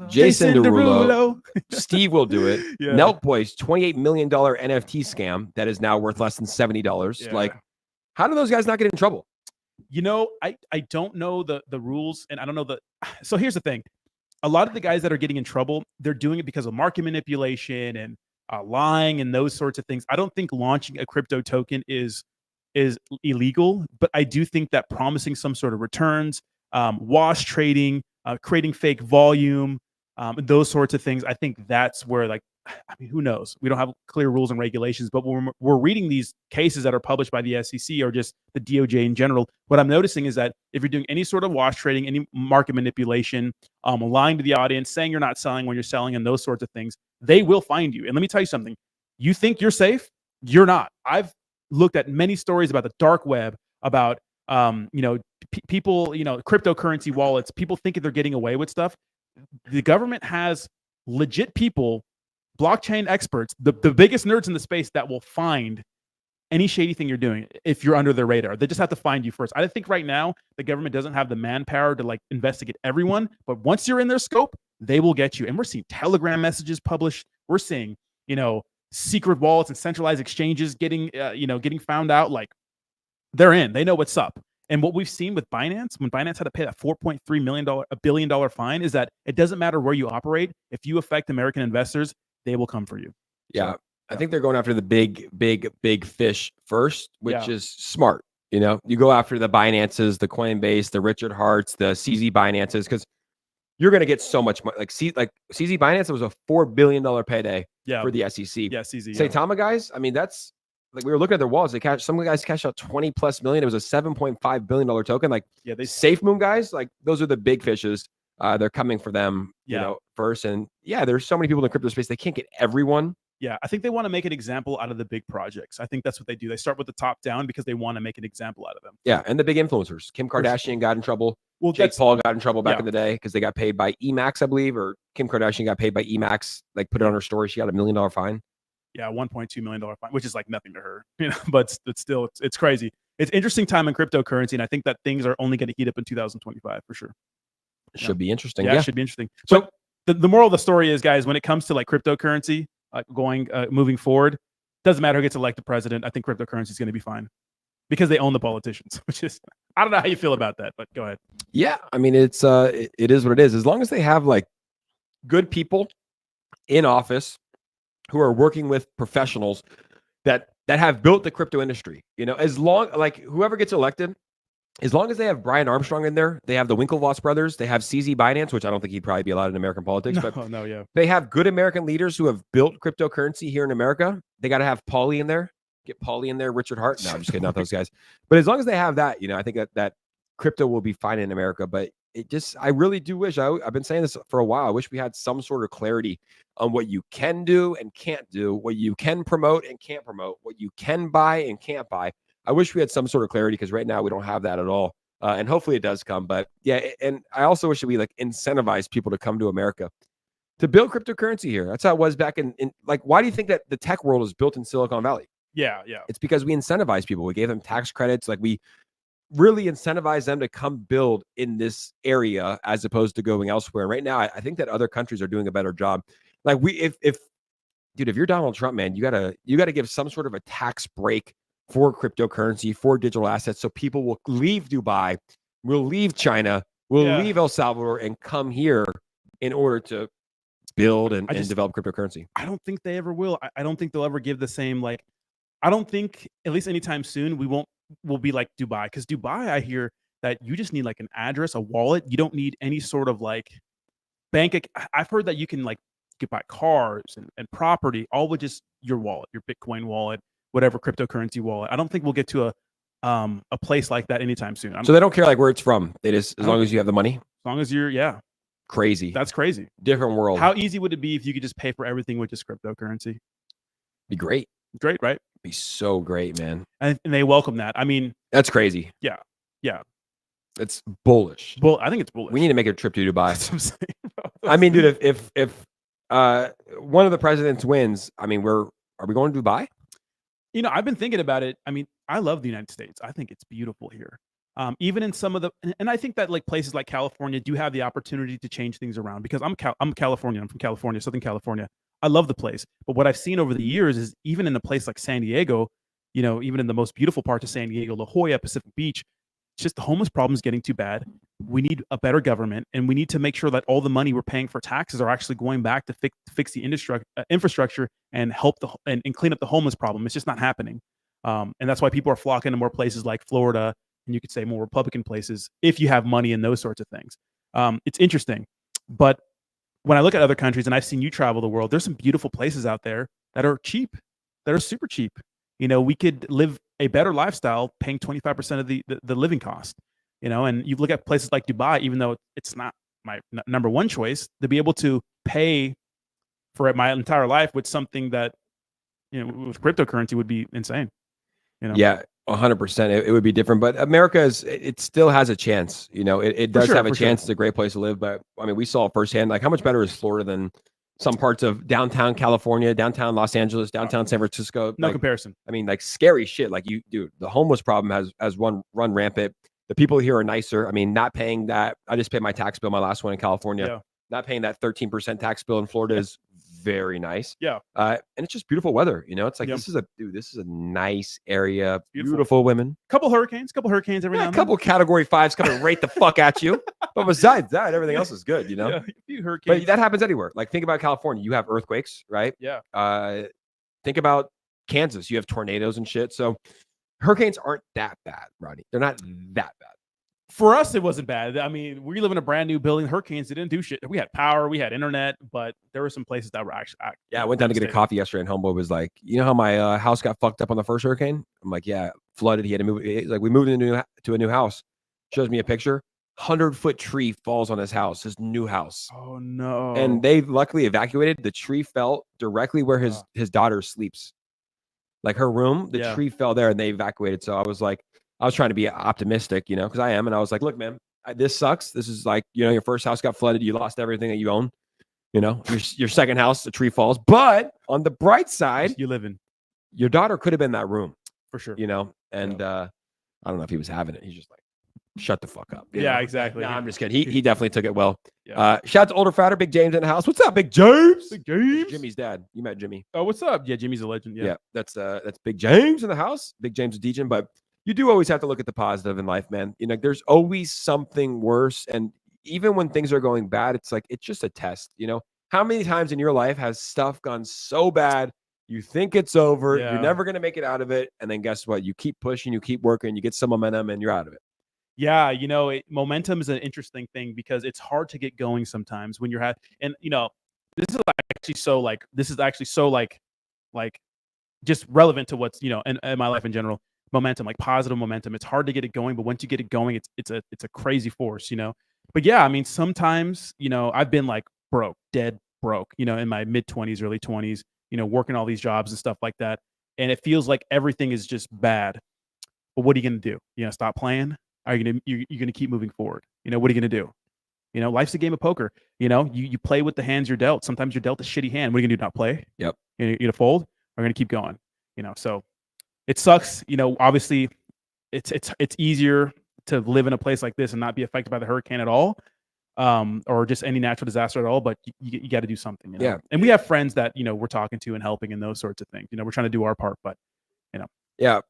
Jason Derulo. Steve will do it. Yeah. Nelk Boys, $28 million NFT scam that is now worth less than $70. Yeah. Like, how do those guys not get in trouble? I don't know the rules, and I don't know so here's the thing. A lot of the guys that are getting in trouble, they're doing it because of market manipulation and lying and those sorts of things. I don't think launching a crypto token is illegal, but I do think that promising some sort of returns, wash trading, creating fake volume, those sorts of things, I think that's where, who knows? We don't have clear rules and regulations, but when we're reading these cases that are published by the SEC or just the DOJ in general, what I'm noticing is that if you're doing any sort of wash trading, any market manipulation, lying to the audience, saying you're not selling when you're selling, and those sorts of things, they will find you. And let me tell you something. You think you're safe? You're not. I've looked at many stories about the dark web, about people, cryptocurrency wallets, people thinking they're getting away with stuff. The government has legit people, blockchain experts, the biggest nerds in the space that will find any shady thing you're doing if you're under their radar. They just have to find you first. I think right now the government doesn't have the manpower to investigate everyone, but once you're in their scope, they will get you. And we're seeing Telegram messages published. We're seeing, secret wallets and centralized exchanges getting found out. Like, they're in. They know what's up. And what we've seen with Binance, when Binance had to pay that $4.3 billion fine, is that it doesn't matter where you operate. If you affect American investors, they will come for you. Yeah. I think they're going after the big fish first, which is smart. You go after the Binances, the Coinbase, the Richard Harts, the CZ Binances, because you're going to get so much money. Like CZ Binance, it was a $4 billion payday for the SEC. Yeah, CZ. 𝗖𝗢𝗡𝗘𝗧 guys, I mean, that's like, we were looking at their wallets. Some guys cashed out 20+ million. It was a $7.5 billion token. Like, SafeMoon guys, like those are the big fishes. They're coming for them, first. And there's so many people in the crypto space. They can't get everyone. Yeah, I think they want to make an example out of the big projects. I think that's what they do. They start with the top down because they want to make an example out of them. Yeah, and the big influencers. Kim Kardashian got in trouble. Well, Jake Paul got in trouble back in the day because they got paid by Emacs, I believe, or Kim Kardashian got paid by Emacs. Like, put it on her story. She got $1 million fine. Yeah, $1.2 million fine, which is like nothing to her, but it's still, it's crazy. It's interesting time in cryptocurrency, and I think that things are only going to heat up in 2025 for sure. It should be interesting. Yeah, it should be interesting. So the moral of the story is, guys, when it comes to cryptocurrency moving forward, doesn't matter who gets elected president. I think cryptocurrency is going to be fine because they own the politicians, which is, I don't know how you feel about that, but go ahead. Yeah, I mean, it is what it is. As long as they have good people in office who are working with professionals that have built the crypto industry, as long, whoever gets elected, as long as they have Brian Armstrong in there, they have the Winklevoss brothers, they have CZ Binance, which I don't think he'd probably be allowed in American politics, they have good American leaders who have built cryptocurrency here in America. They got to have Paulie in there, get Paulie in there, Richard Hart. No, I'm just kidding, not those guys. But as long as they have that, I think that crypto will be fine in America. But I really do wish, I've been saying this for a while, I wish we had some sort of clarity on what you can do and can't do, what you can promote and can't promote, what you can buy and can't buy. I wish we had some sort of clarity, because right now we don't have that at all. And hopefully it does come. But and I also wish that we incentivize people to come to America to build cryptocurrency here. That's how it was back in why do you think that the tech world is built in Silicon Valley? Yeah. It's because we incentivize people. We gave them tax credits. We really incentivize them to come build in this area as opposed to going elsewhere. Right now, I think that other countries are doing a better job. If you're Donald Trump, man, you gotta give some sort of a tax break for cryptocurrency, for digital assets, so people will leave Dubai, will leave China, will leave El Salvador, and come here in order to build and develop cryptocurrency. I don't think they ever will. I don't think they'll ever give the same I don't think, at least anytime soon, we'll be like Dubai. Because Dubai, I hear that you just need like an address, a wallet. You don't need any sort of like I've heard that you can buy cars and property all with just your wallet, your Bitcoin wallet, whatever cryptocurrency wallet. I don't think we'll get to a place like that anytime soon. So they don't care like where it's from. They just, as long as you have the money. As long as you're, Crazy. that's crazy. Different world. How easy would it be if you could just pay for everything with just cryptocurrency? Be great. Great, right? Be so great, man. And they welcome that. I mean, That's crazy. yeah. It's bullish. I think it's bullish. We need to make a trip to Dubai. That's what I'm saying, bro. I mean, dude, if one of the presidents wins, I mean, are we going to Dubai? I've been thinking about it. I mean, I love the United States. I think it's beautiful here. Even in some of and I think that like places like California do have the opportunity to change things around because I'm Californian. I'm from California, Southern California. I love the place. But what I've seen over the years is even in a place like San Diego, even in the most beautiful parts of San Diego, La Jolla, Pacific Beach, it's just the homeless problem is getting too bad. We need a better government, and we need to make sure that all the money we're paying for taxes are actually going back to fix the infrastructure and help and clean up the homeless problem. It's just not happening. And that's why people are flocking to more places like Florida, and you could say more Republican places if you have money and those sorts of things. It's interesting. But when I look at other countries, and I've seen you travel the world, there's some beautiful places out there that are cheap, that are super cheap. We could live a better lifestyle paying 25% of the living cost, and you look at places like Dubai, even though it's not my number one choice, to be able to pay for my entire life with something that, with cryptocurrency would be insane. Yeah, 100%. It would be different, but America it still has a chance. It does have a chance. It's a great place to live, but I mean, we saw firsthand, like how much better is Florida than some parts of downtown California, downtown Los Angeles, downtown San Francisco. No comparison. I mean, like scary shit. Like dude, the homeless problem has run rampant. The people here are nicer. I mean, not paying that. I just paid my tax bill, my last one in California. Yeah. Not paying that 13% tax bill in Florida is very nice. Yeah. And it's just beautiful weather. It's like, Yeah. this is a nice area. Beautiful. Beautiful women. Couple hurricanes every now Yeah, a and couple category 5s coming right the fuck at you. But besides that, everything else is good, then. Yeah, a few hurricanes. But that happens anywhere. Like think about California. You have earthquakes, right? Yeah. Think about Kansas. You have tornadoes and shit. So hurricanes aren't that bad, Rodney. They're not that bad. For us, it wasn't bad. I mean, we live in a brand new building. Hurricanes, they didn't do shit. We had power, we had internet, but there were some places that were actually. Yeah, I went down to get a coffee yesterday, and homeboy was like, "You know how my house got fucked up on the first hurricane?" I'm like, "Yeah, flooded. He had to move." Like we moved to a new house. Shows me a picture. 100-foot tree falls on his house, his new house. Oh no! And they luckily evacuated. The tree fell directly where his daughter sleeps, like her room. The tree fell there, and they evacuated. So I was trying to be optimistic, because I am. And I was like, look, man, this sucks. This is like, your first house got flooded. You lost everything that you own. Your second house, the tree falls. But on the bright side, you live in. Your daughter could have been in that room. For sure. And I don't know if he was having it. He's just like, shut the fuck up. Yeah, exactly. No, I'm just kidding. He definitely took it well. Yeah. Shout out to Older Fatter, Big James in the house. What's up, Big James? Big James. Jimmy's dad. You met Jimmy. Oh, what's up? Yeah, Jimmy's a legend. Yeah. That's Big James in the house. Big James is DJing, but you do always have to look at the positive in life, man. There's always something worse. And even when things are going bad, it's like, it's just a test. How many times in your life has stuff gone so bad, you think it's over, Yeah. you're never going to make it out of it. And then guess what? You keep pushing, you keep working, you get some momentum and you're out of it. Yeah, momentum is an interesting thing because it's hard to get going sometimes when you're and this is actually so just relevant to what's in my life in general. Momentum, like positive momentum. It's hard to get it going, but once you get it going, it's a crazy force, But yeah, I mean, sometimes I've been like broke, dead broke, in my mid-20s, early 20s, working all these jobs and stuff like that, and it feels like everything is just bad. But what are you gonna do? Stop playing? Are you gonna keep moving forward? What are you gonna do? Life's a game of poker. You play with the hands you're dealt. Sometimes you're dealt a shitty hand. What are you gonna do? Not play? Yep. You're gonna fold? Or are you gonna keep going? So it sucks. Obviously, it's easier to live in a place like this and not be affected by the hurricane at all, or just any natural disaster at all. But you got to do something. Yeah. And we have friends that we're talking to and helping and those sorts of things. We're trying to do our part, but Yeah.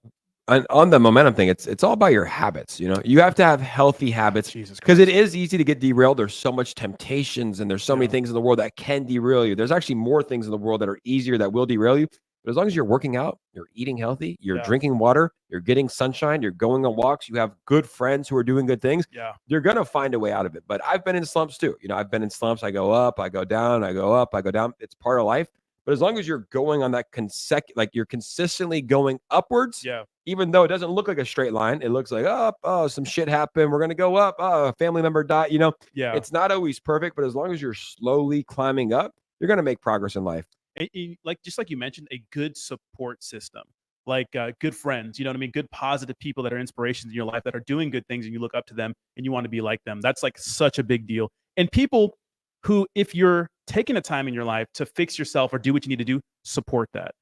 And on the momentum thing, it's all about your habits. You have to have healthy habits because it is easy to get derailed. There's so much temptations and there's so many things in the world that can derail you. There's actually more things in the world that are easier that will derail you. But as long as you're working out, you're eating healthy, you're Yeah. drinking water, you're getting sunshine, you're going on walks, you have good friends who are doing good things, Yeah. you're going to find a way out of it. But I've been in slumps too. You know, I've been in slumps. I go up, I go down, I go up, I go down. It's part of life. But as long as you're going on that like you're consistently going upwards, Yeah. even though it doesn't look like a straight line, it looks like, oh, some shit happened. We're going to go up. Oh, a family member died. You know, Yeah. it's not always perfect, but as long as you're slowly climbing up, you're going to make progress in life. Like just like you mentioned, a good support system, like good friends, you know what I mean? Good positive people that are inspirations in your life that are doing good things and you look up to them and you want to be like them. That's like such a big deal. And people who, if you're taking a time in your life to fix yourself or do what you need to do, support that.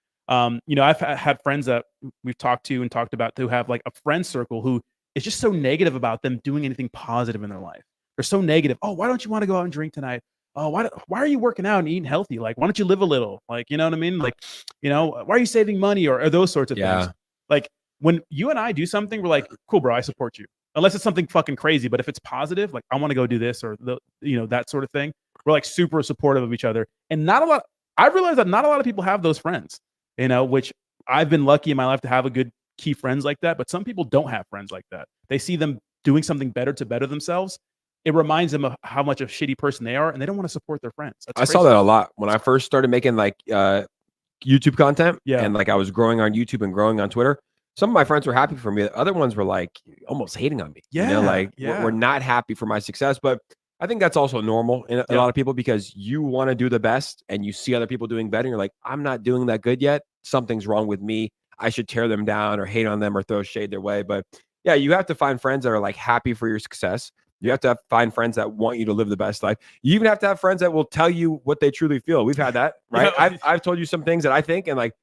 You know, I've had friends that we've talked to and talked about who have like a friend circle who is just so negative about them doing anything positive in their life. They're so negative. Oh, why don't you want to go out and drink tonight? Oh, why are you working out and eating healthy? Like, why don't you live a little? Like, you know what I mean? Like, you know, why are you saving money or those sorts of things? Like when you and I do something, we're like, cool, bro, I support you. Unless it's something fucking crazy, but if it's positive, like I want to go do this or that sort of thing, we're like super supportive of each other. And I realize that not a lot of people have those friends, you know, which I've been lucky in my life to have a good key friends like that. But some people don't have friends like that. They see them doing something better to better themselves. It reminds them of how much of a shitty person they are, and they don't want to support their friends. I saw that a lot when I first started making like YouTube content. Yeah. And like I was growing on YouTube and growing on Twitter. Some of my friends were happy for me. Other ones were like almost hating on me. You know, like we're not happy for my success. But I think that's also normal in a lot of people because you want to do the best and you see other people doing better. And you're like, I'm not doing that good yet. Something's wrong with me. I should tear them down or hate on them or throw shade their way. But yeah, you have to find friends that are like happy for your success. You have to find friends that want you to live the best life. You even have to have friends that will tell you what they truly feel. We've had that, right? I've told you some things that I think and like,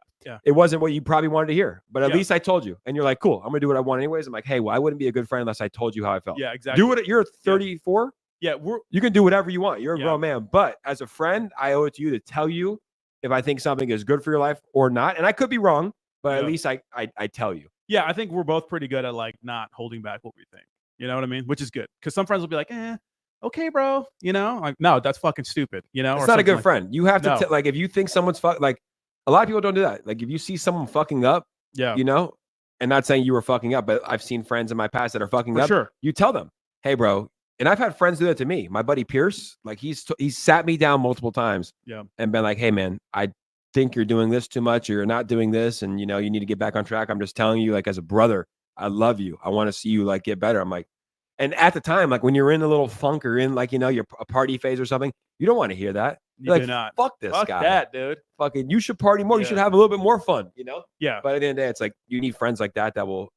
it wasn't what you probably wanted to hear, but at least I told you. And you're like, cool, I'm going to do what I want anyways. I'm like, hey, well, I wouldn't be a good friend unless I told you how I felt. Yeah, exactly. Do it. You're 34. Yeah, you can do whatever you want. You're a grown man. But as a friend, I owe it to you to tell you if I think something is good for your life or not. And I could be wrong, but at least I tell you. Yeah, I think we're both pretty good at like not holding back what we think. You know what I mean? Which is good. Because some friends will be like, okay, bro. You know, like, no, that's fucking stupid. You know, it's not a good friend. You have to, No. like, if you think someone's like, a lot of people don't do that. Like, if you see someone fucking up, you know, and not saying you were fucking up, but I've seen friends in my past that are fucking up. Sure. You tell them, hey, bro. And I've had friends do that to me. My buddy Pierce, like, he's sat me down multiple times and been like, hey, man, I think you're doing this too much or you're not doing this. And, you know, you need to get back on track. I'm just telling you, like, as a brother, I love you. I want to see you, like, get better. I'm like, and at the time, like when you're in a little funk or in like, you know, your a party phase or something, you don't want to hear that. You're do like, not. fuck this Fuck guy. that, dude. Fucking, you should party more. You should have a little bit more fun, you know? Yeah. But at the end of the day, it's like you need friends like that will,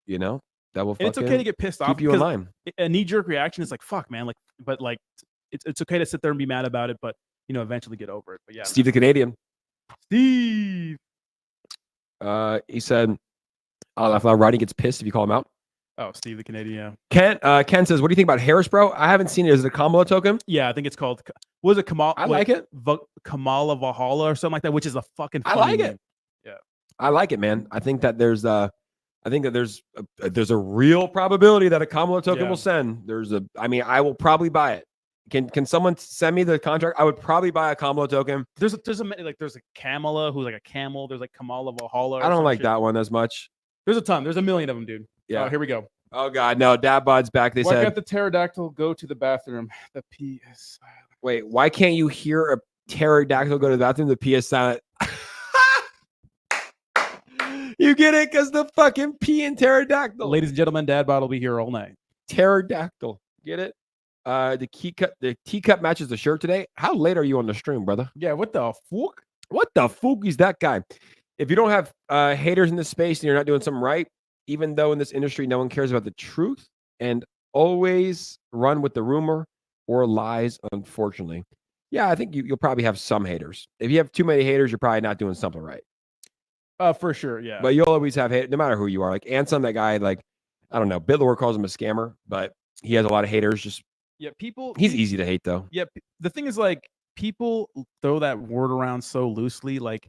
you know, that will. And it's okay to get pissed off. Keep you in line. A knee-jerk reaction is like, fuck, man. Like, but like, it's okay to sit there and be mad about it, but you know, eventually get over it. But yeah. Steve the Canadian. Steve. He said, if Rodney gets pissed if you call him out. Oh, Steve the Canadian. Ken says, what do you think about Harris, bro? I haven't seen it. Is it a Kamala token? Yeah, I think it's called. What was it? I like it. Kamala Valhalla or something like that, which is a fucking. I like name. it. Yeah, I like it, man. I think that there's a real probability that a Kamala token will send. I will probably buy it. Can someone send me the contract? I would probably buy a Kamala token. There's a Kamala who's like a camel. There's like Kamala Valhalla. I don't like that one as much. There's a ton. There's a million of them, dude. Yeah. Oh, here we go. Oh God, no. Dad bod's back. They Why said. can't the pterodactyl go to the bathroom? The P is silent. Wait, why can't you hear a pterodactyl go to the bathroom? The P is silent. You get it? Because the fucking P in pterodactyl. Ladies and gentlemen, Dad bod will be here all night. Pterodactyl. Get it? The teacup matches the shirt today. How late are you on the stream, brother? Yeah, what the fuck? What the fuck is that guy? If you don't have haters in this space and you're not doing something right, even though in this industry no one cares about the truth and always run with the rumor or lies, unfortunately. Yeah, I think you'll probably have some haters. If you have too many haters, you're probably not doing something right. For sure, yeah. But you'll always have hate, no matter who you are. Like Anselm, that guy, like, I don't know, Bitlor calls him a scammer, but he has a lot of haters. He's easy to hate though. Yeah, the thing is, like, people throw that word around so loosely, like,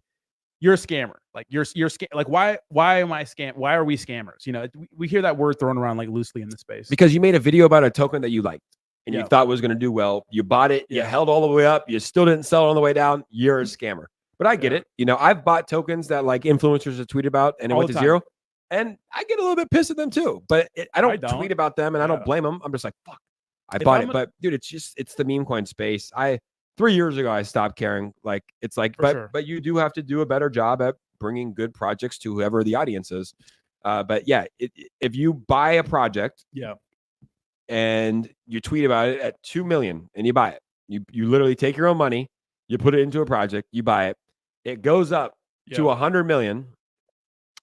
you're a scammer. Like you're like, why am I scam? Why are we scammers? You know, we hear that word thrown around like loosely in the space. Because you made a video about a token that you liked and you thought was going to do well. You bought it, you held all the way up, you still didn't sell it on the way down. You're a scammer. But I get Yeah. it. You know, I've bought tokens that like influencers have tweeted about and it All went the to time. zero. And I get a little bit pissed at them too. But I don't don't. tweet about them and I don't Yeah. blame them. I'm just like, fuck, I If bought I'm it. gonna- But dude, it's the meme coin space. 3 years ago, I stopped caring. Like, it's like, For sure. but you do have to do a better job at bringing good projects to whoever the audience is. But yeah, if you buy a project, Yeah. and you tweet about it at 2 million and you buy it, you literally take your own money, you put it into a project, you buy it, it goes up to 100 million,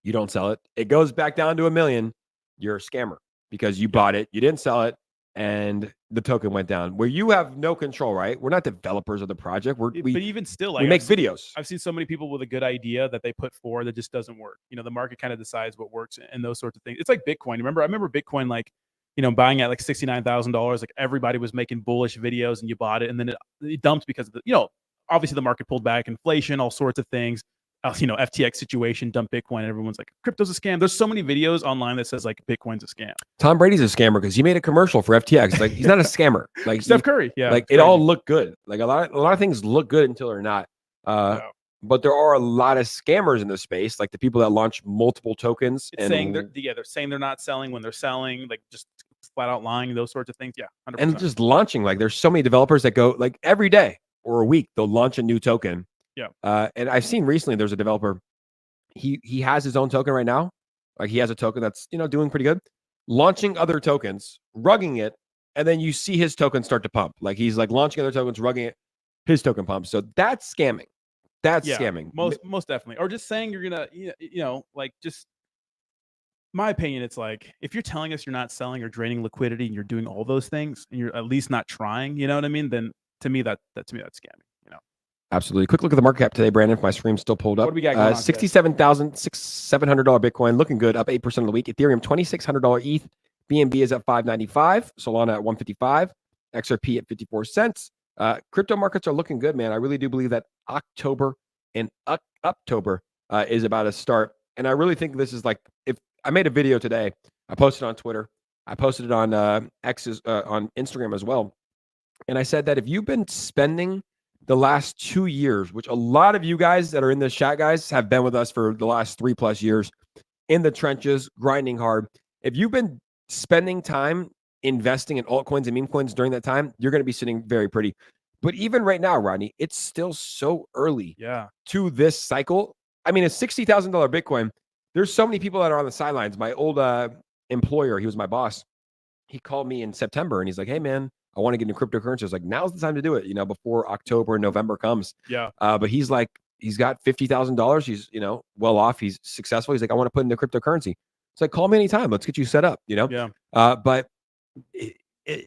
you don't sell it. It goes back down to 1 million, you're a scammer because you bought it, you didn't sell it, and the token went down. Where you have no control, right? We're not developers of the project. But even still, like we make videos. I've seen so many people with a good idea that they put forward that just doesn't work. You know, the market kind of decides what works and those sorts of things. It's like Bitcoin. I remember Bitcoin, like, you know, buying at like $69,000. Like everybody was making bullish videos and you bought it, and then it dumped because of the, you know, obviously the market pulled back, inflation, all sorts of things. You know, FTX situation, dump Bitcoin, and everyone's like, crypto's a scam. There's so many videos online that says like Bitcoin's a scam. Tom Brady's a scammer because he made a commercial for FTX. Like, he's not a scammer. Like Steph Curry, yeah, like it all looked good. Like a lot of things look good until they're not. But there are a lot of scammers in this space, like the people that launch multiple tokens It's saying they're saying they're not selling when they're selling, like just flat out lying, those sorts of things. Yeah, 100%. and just launching. Like there's so many developers that go like every day or a week they'll launch a new token. Yeah. And I've seen recently there's a developer. He has his own token right now. Like he has a token that's, you know, doing pretty good, launching other tokens, rugging it, and then you see his token start to pump. Like he's like launching other tokens, rugging it, his token pumps. So that's scamming. That's scamming. Most definitely. Or just saying you're gonna, you know, like just my opinion, it's like if you're telling us you're not selling or draining liquidity and you're doing all those things and you're at least not trying, you know what I mean? Then to me that's scamming. You know. Absolutely. Quick look at the market cap today, Brandon. If my screen's still pulled up. What do we got going on today? $67,700 Bitcoin, looking good, up 8% of the week. Ethereum, $2,600 ETH. BNB is at $5.95. Solana at $1.55. XRP at 54 cents. Crypto markets are looking good, man. I really do believe that October and Uptober is about to start. And I really think this is like, if I made a video today, I posted on Twitter, I posted it on X's on Instagram as well. And I said that if you've been spending the last 2 years, which a lot of you guys that are in this chat, guys, have been with us for the last 3+ years in the trenches, grinding hard. If you've been spending time investing in altcoins and meme coins during that time, you're going to be sitting very pretty. But even right now, Rodney, it's still so early to this cycle. I mean, a $60,000 Bitcoin, there's so many people that are on the sidelines. My old employer, he was my boss. He called me in September and he's like, hey, man, I want to get into cryptocurrency. I was like, now's the time to do it, you know, before October and November comes. Yeah. But he's like, he's got $50,000. He's, you know, well off. He's successful. He's like, I want to put into cryptocurrency. It's like, call me anytime. Let's get you set up, you know? Yeah. But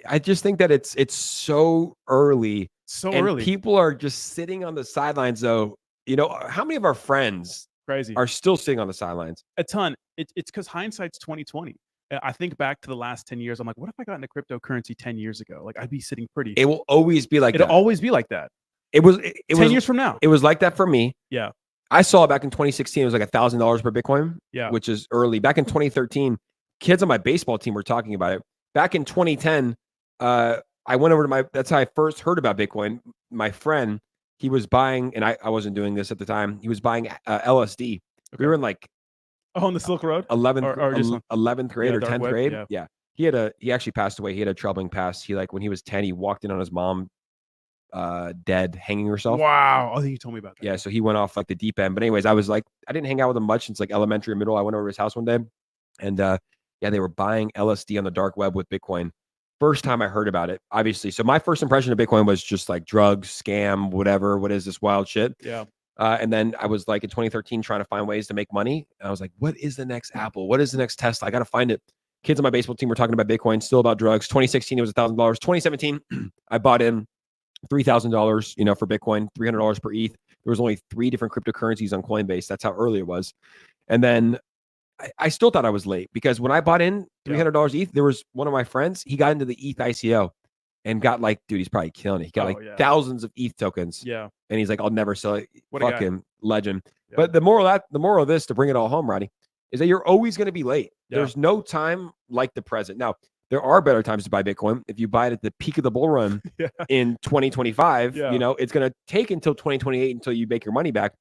I just think that it's so early. So and early. People are just sitting on the sidelines, though. You know, how many of our friends are still sitting on the sidelines? A ton. It's because hindsight's 2020. I think back to the last 10 years. I'm like, what if I got into cryptocurrency 10 years ago? Like, I'd be sitting pretty. It will always be like that. It'll always be like that. It was 10 years from now. It was like that for me. Yeah. I saw it back in 2016. It was like $1,000 per Bitcoin. Yeah. Which is early. Back in 2013, kids on my baseball team were talking about it. Back in 2010, I went over to that's how I first heard about Bitcoin. My friend, he was buying, and I wasn't doing this at the time. He was buying LSD. Okay. We were in like, on the Silk Road, 11th grade or 10th grade. Yeah. He actually passed away. He had a troubling past. He when he was 10, he walked in on his mom dead, hanging herself. Wow. I think you told me about that. Yeah. So he went off like the deep end. But anyways, I was like, I didn't hang out with him much since like elementary or middle. I went over to his house one day and they were buying LSD on the dark web with Bitcoin. First time I heard about it, obviously. So my first impression of Bitcoin was just like drugs, scam, whatever. What is this wild shit? Yeah. And then I was like in 2013 trying to find ways to make money. And I was like, what is the next Apple? What is the next Tesla? I got to find it. Kids on my baseball team were talking about Bitcoin, still about drugs. 2016, it was $1,000. 2017, I bought in $3,000, you know, for Bitcoin, $300 per ETH. There was only 3 different cryptocurrencies on Coinbase. That's how early it was. And then I still thought I was late because when I bought in $300 ETH, there was one of my friends, he got into the ETH ICO and got like, dude, he's probably killing it. He got thousands of ETH tokens. Yeah. And he's like, I'll never sell it. Fucking legend. Yeah. But the moral of this, to bring it all home, Roddy, is that you're always going to be late. Yeah. There's no time like the present. Now, there are better times to buy Bitcoin. If you buy it at the peak of the bull run Yeah. in 2025, Yeah. you know, it's going to take until 2028 until you make your money back.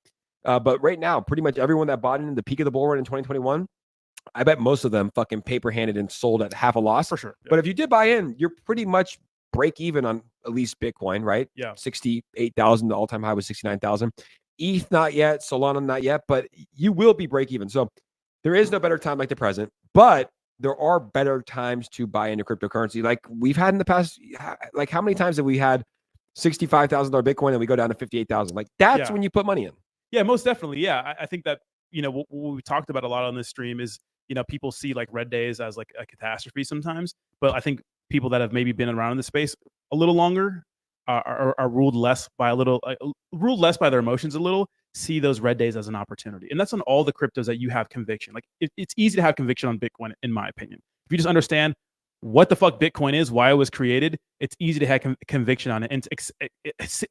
But right now, pretty much everyone that bought in the peak of the bull run in 2021, I bet most of them fucking paper handed and sold at half a loss. For sure. Yeah. But if you did buy in, you're pretty much break even on at least Bitcoin, right? Yeah. 68,000. The all-time high was 69,000. ETH not yet, Solana not yet, but you will be break even. So there is no better time like the present, but there are better times to buy into cryptocurrency. Like we've had in the past, like how many times have we had $65,000 Bitcoin and we go down to 58,000? Like that's Yeah. when you put money in. Yeah, most definitely. Yeah, I think that, you know, what we talked about a lot on this stream is, you know, people see like red days as like a catastrophe sometimes, but I think people that have maybe been around in the space a little longer are ruled less by ruled less by their emotions a little, see those red days as an opportunity. And that's on all the cryptos that you have conviction. Like it's easy to have conviction on Bitcoin, in my opinion. If you just understand what the fuck Bitcoin is, why it was created, it's easy to have conviction on it. And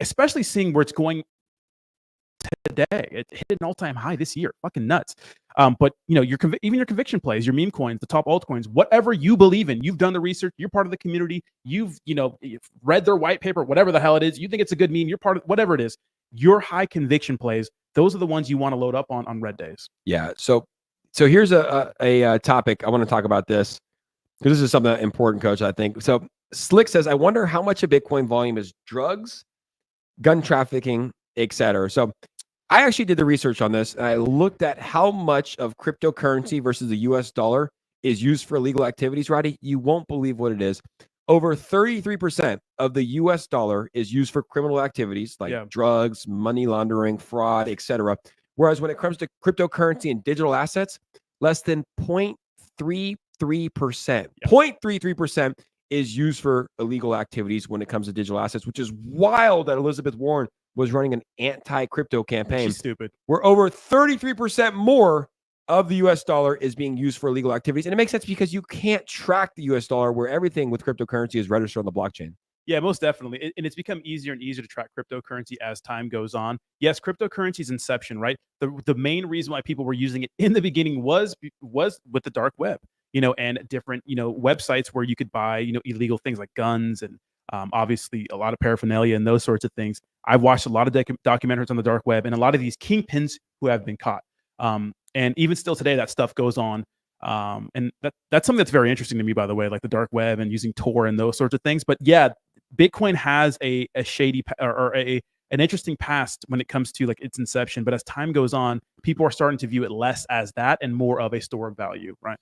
especially seeing where it's going today. It hit an all-time high this year. Fucking nuts. But you know, even your conviction plays, your meme coins, the top altcoins, whatever you believe in, you've done the research, you're part of the community, you've read their white paper, whatever the hell it is, you think it's a good meme, you're part of whatever it is, your high conviction plays, those are the ones you want to load up on red days. Yeah. So here's a topic. I want to talk about this because this is something important, Coach, I think. So Slick says, I wonder how much of Bitcoin volume is drugs, gun trafficking, etc. So I actually did the research on this, and I looked at how much of cryptocurrency versus the US dollar is used for illegal activities, Roddy. You won't believe what it is. Over 33% of the US dollar is used for criminal activities like drugs, money laundering, fraud, etc. Whereas when it comes to cryptocurrency and digital assets, less than 0.33%. 0.33% is used for illegal activities when it comes to digital assets, which is wild that Elizabeth Warren was running an anti-crypto campaign. She's stupid. Where over 33% more of the US dollar is being used for illegal activities. And it makes sense because you can't track the US dollar where everything with cryptocurrency is registered on the blockchain. Yeah, most definitely. And it's become easier and easier to track cryptocurrency as time goes on. Yes, cryptocurrency's inception, right? The main reason why people were using it in the beginning was with the dark web, and different, websites where you could buy, illegal things like guns and obviously a lot of paraphernalia and those sorts of things. I've watched a lot of documentaries on the dark web and a lot of these kingpins who have been caught. And even still today, that stuff goes on. And that's something that's very interesting to me, by the way, like the dark web and using Tor and those sorts of things. But yeah, Bitcoin has a shady or an interesting past when it comes to like its inception. But as time goes on, people are starting to view it less as that and more of a store of value, right?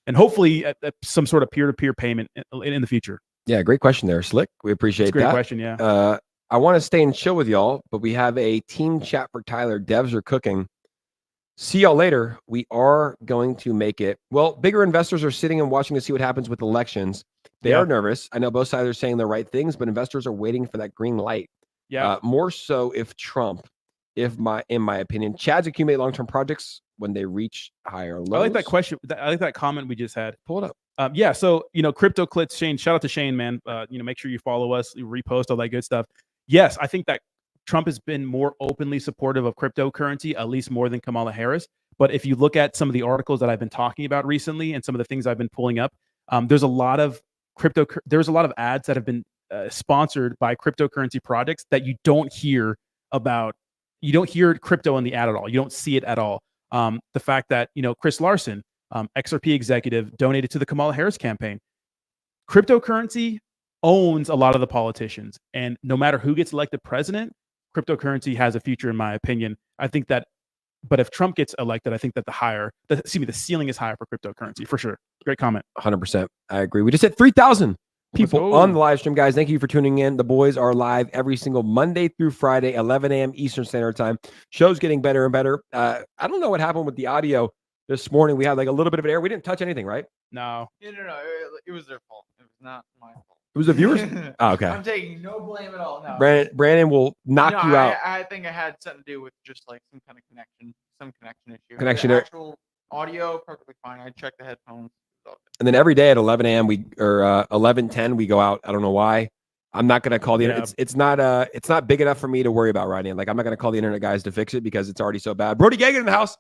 And hopefully some sort of peer-to-peer payment in the future. Yeah, great question there, Slick. We appreciate that. Great question, yeah. I want to stay and chill with y'all, but we have a team chat for Tyler. Devs are cooking. See y'all later. We are going to make it. Well, bigger investors are sitting and watching to see what happens with elections. They are nervous. I know both sides are saying the right things, but investors are waiting for that green light. Yeah. More so if Trump, in my opinion, Chads accumulate long-term projects when they reach higher lows. I like that question. I like that comment we just had. Pull it up. Yeah. So, CryptoClits, Shane, shout out to Shane, man. Make sure you follow us, you repost all that good stuff. Yes, I think that Trump has been more openly supportive of cryptocurrency, at least more than Kamala Harris. But if you look at some of the articles that I've been talking about recently and some of the things I've been pulling up, there's a lot of ads that have been sponsored by cryptocurrency projects that you don't hear about. You don't hear crypto in the ad at all. You don't see it at all. The fact that, Chris Larson, XRP executive, donated to the Kamala Harris campaign. Cryptocurrency owns a lot of the politicians. And no matter who gets elected president, cryptocurrency has a future, in my opinion. I think that, but if Trump gets elected, I think that the ceiling is higher for cryptocurrency, for sure. Great comment. 100%. I agree. We just hit 3,000 people on the live stream, guys. Thank you for tuning in. The boys are live every single Monday through Friday, 11 a.m. Eastern Standard Time. Show's getting better and better. I don't know what happened with the audio this morning. We had like a little bit of an error. We didn't touch anything, right? No. No. It was their fault. It was not my fault. It was the viewers? Oh, okay. I'm taking no blame at all. No. Brandon will knock you out. I think it had something to do with just like some kind of connection issue. Connection The actual audio, perfectly fine. I checked the headphones. And then every day at 11 a.m. 11:10 we go out. I don't know why. I'm not gonna call the internet. It's not big enough for me to worry about right now. Like I'm not gonna call the internet guys to fix it because it's already so bad. Brody Gagan in the house.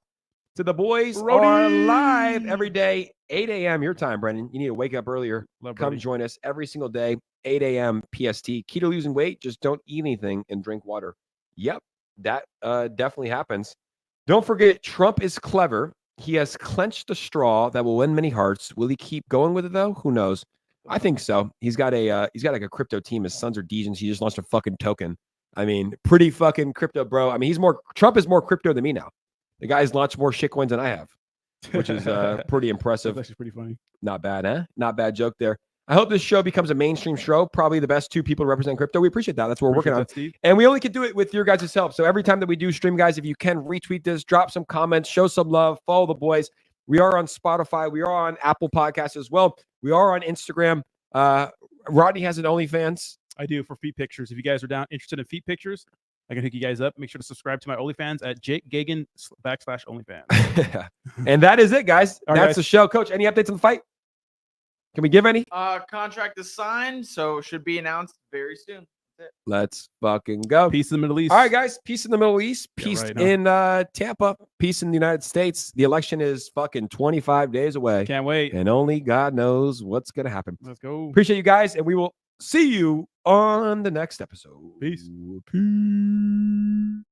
So the boys are live every day, 8 a.m. your time, Brendan. You need to wake up earlier. Come join us every single day, 8 a.m. PST. Key to losing weight, just don't eat anything and drink water. Yep, that definitely happens. Don't forget, Trump is clever. He has clenched the straw that will win many hearts. Will he keep going with it though? Who knows? I think so. He's got like a crypto team. His sons are Degens. He just launched a fucking token. I mean, pretty fucking crypto, bro. I mean, Trump is more crypto than me now. The guy's launched more shitcoins than I have, which is pretty impressive. That's actually pretty funny. Not bad, huh? Not bad joke there. I hope this show becomes a mainstream show. Probably the best two people to represent crypto. We appreciate that. That's what we're working on. Steve. And we only can do it with your guys' help. So every time that we do stream, guys, if you can retweet this, drop some comments, show some love, follow the boys. We are on Spotify. We are on Apple Podcasts as well. We are on Instagram. Rodney has an OnlyFans. I do, for feet pictures. If you guys are interested in feet pictures, I can hook you guys up. Make sure to subscribe to my OnlyFans at Jake Gagan /OnlyFans. And that is it, guys. All right, That's guys. the show. Coach, any updates on the fight? Can we give any? Contract is signed, so should be announced very soon. That's it. Let's fucking go. Peace in the Middle East. All right, guys. Peace in the Middle East. Yeah, Peace right, in Tampa. Peace in the United States. The election is fucking 25 days away. Can't wait. And only God knows what's going to happen. Let's go. Appreciate you guys, and we will see you on the next episode. Peace. Peace.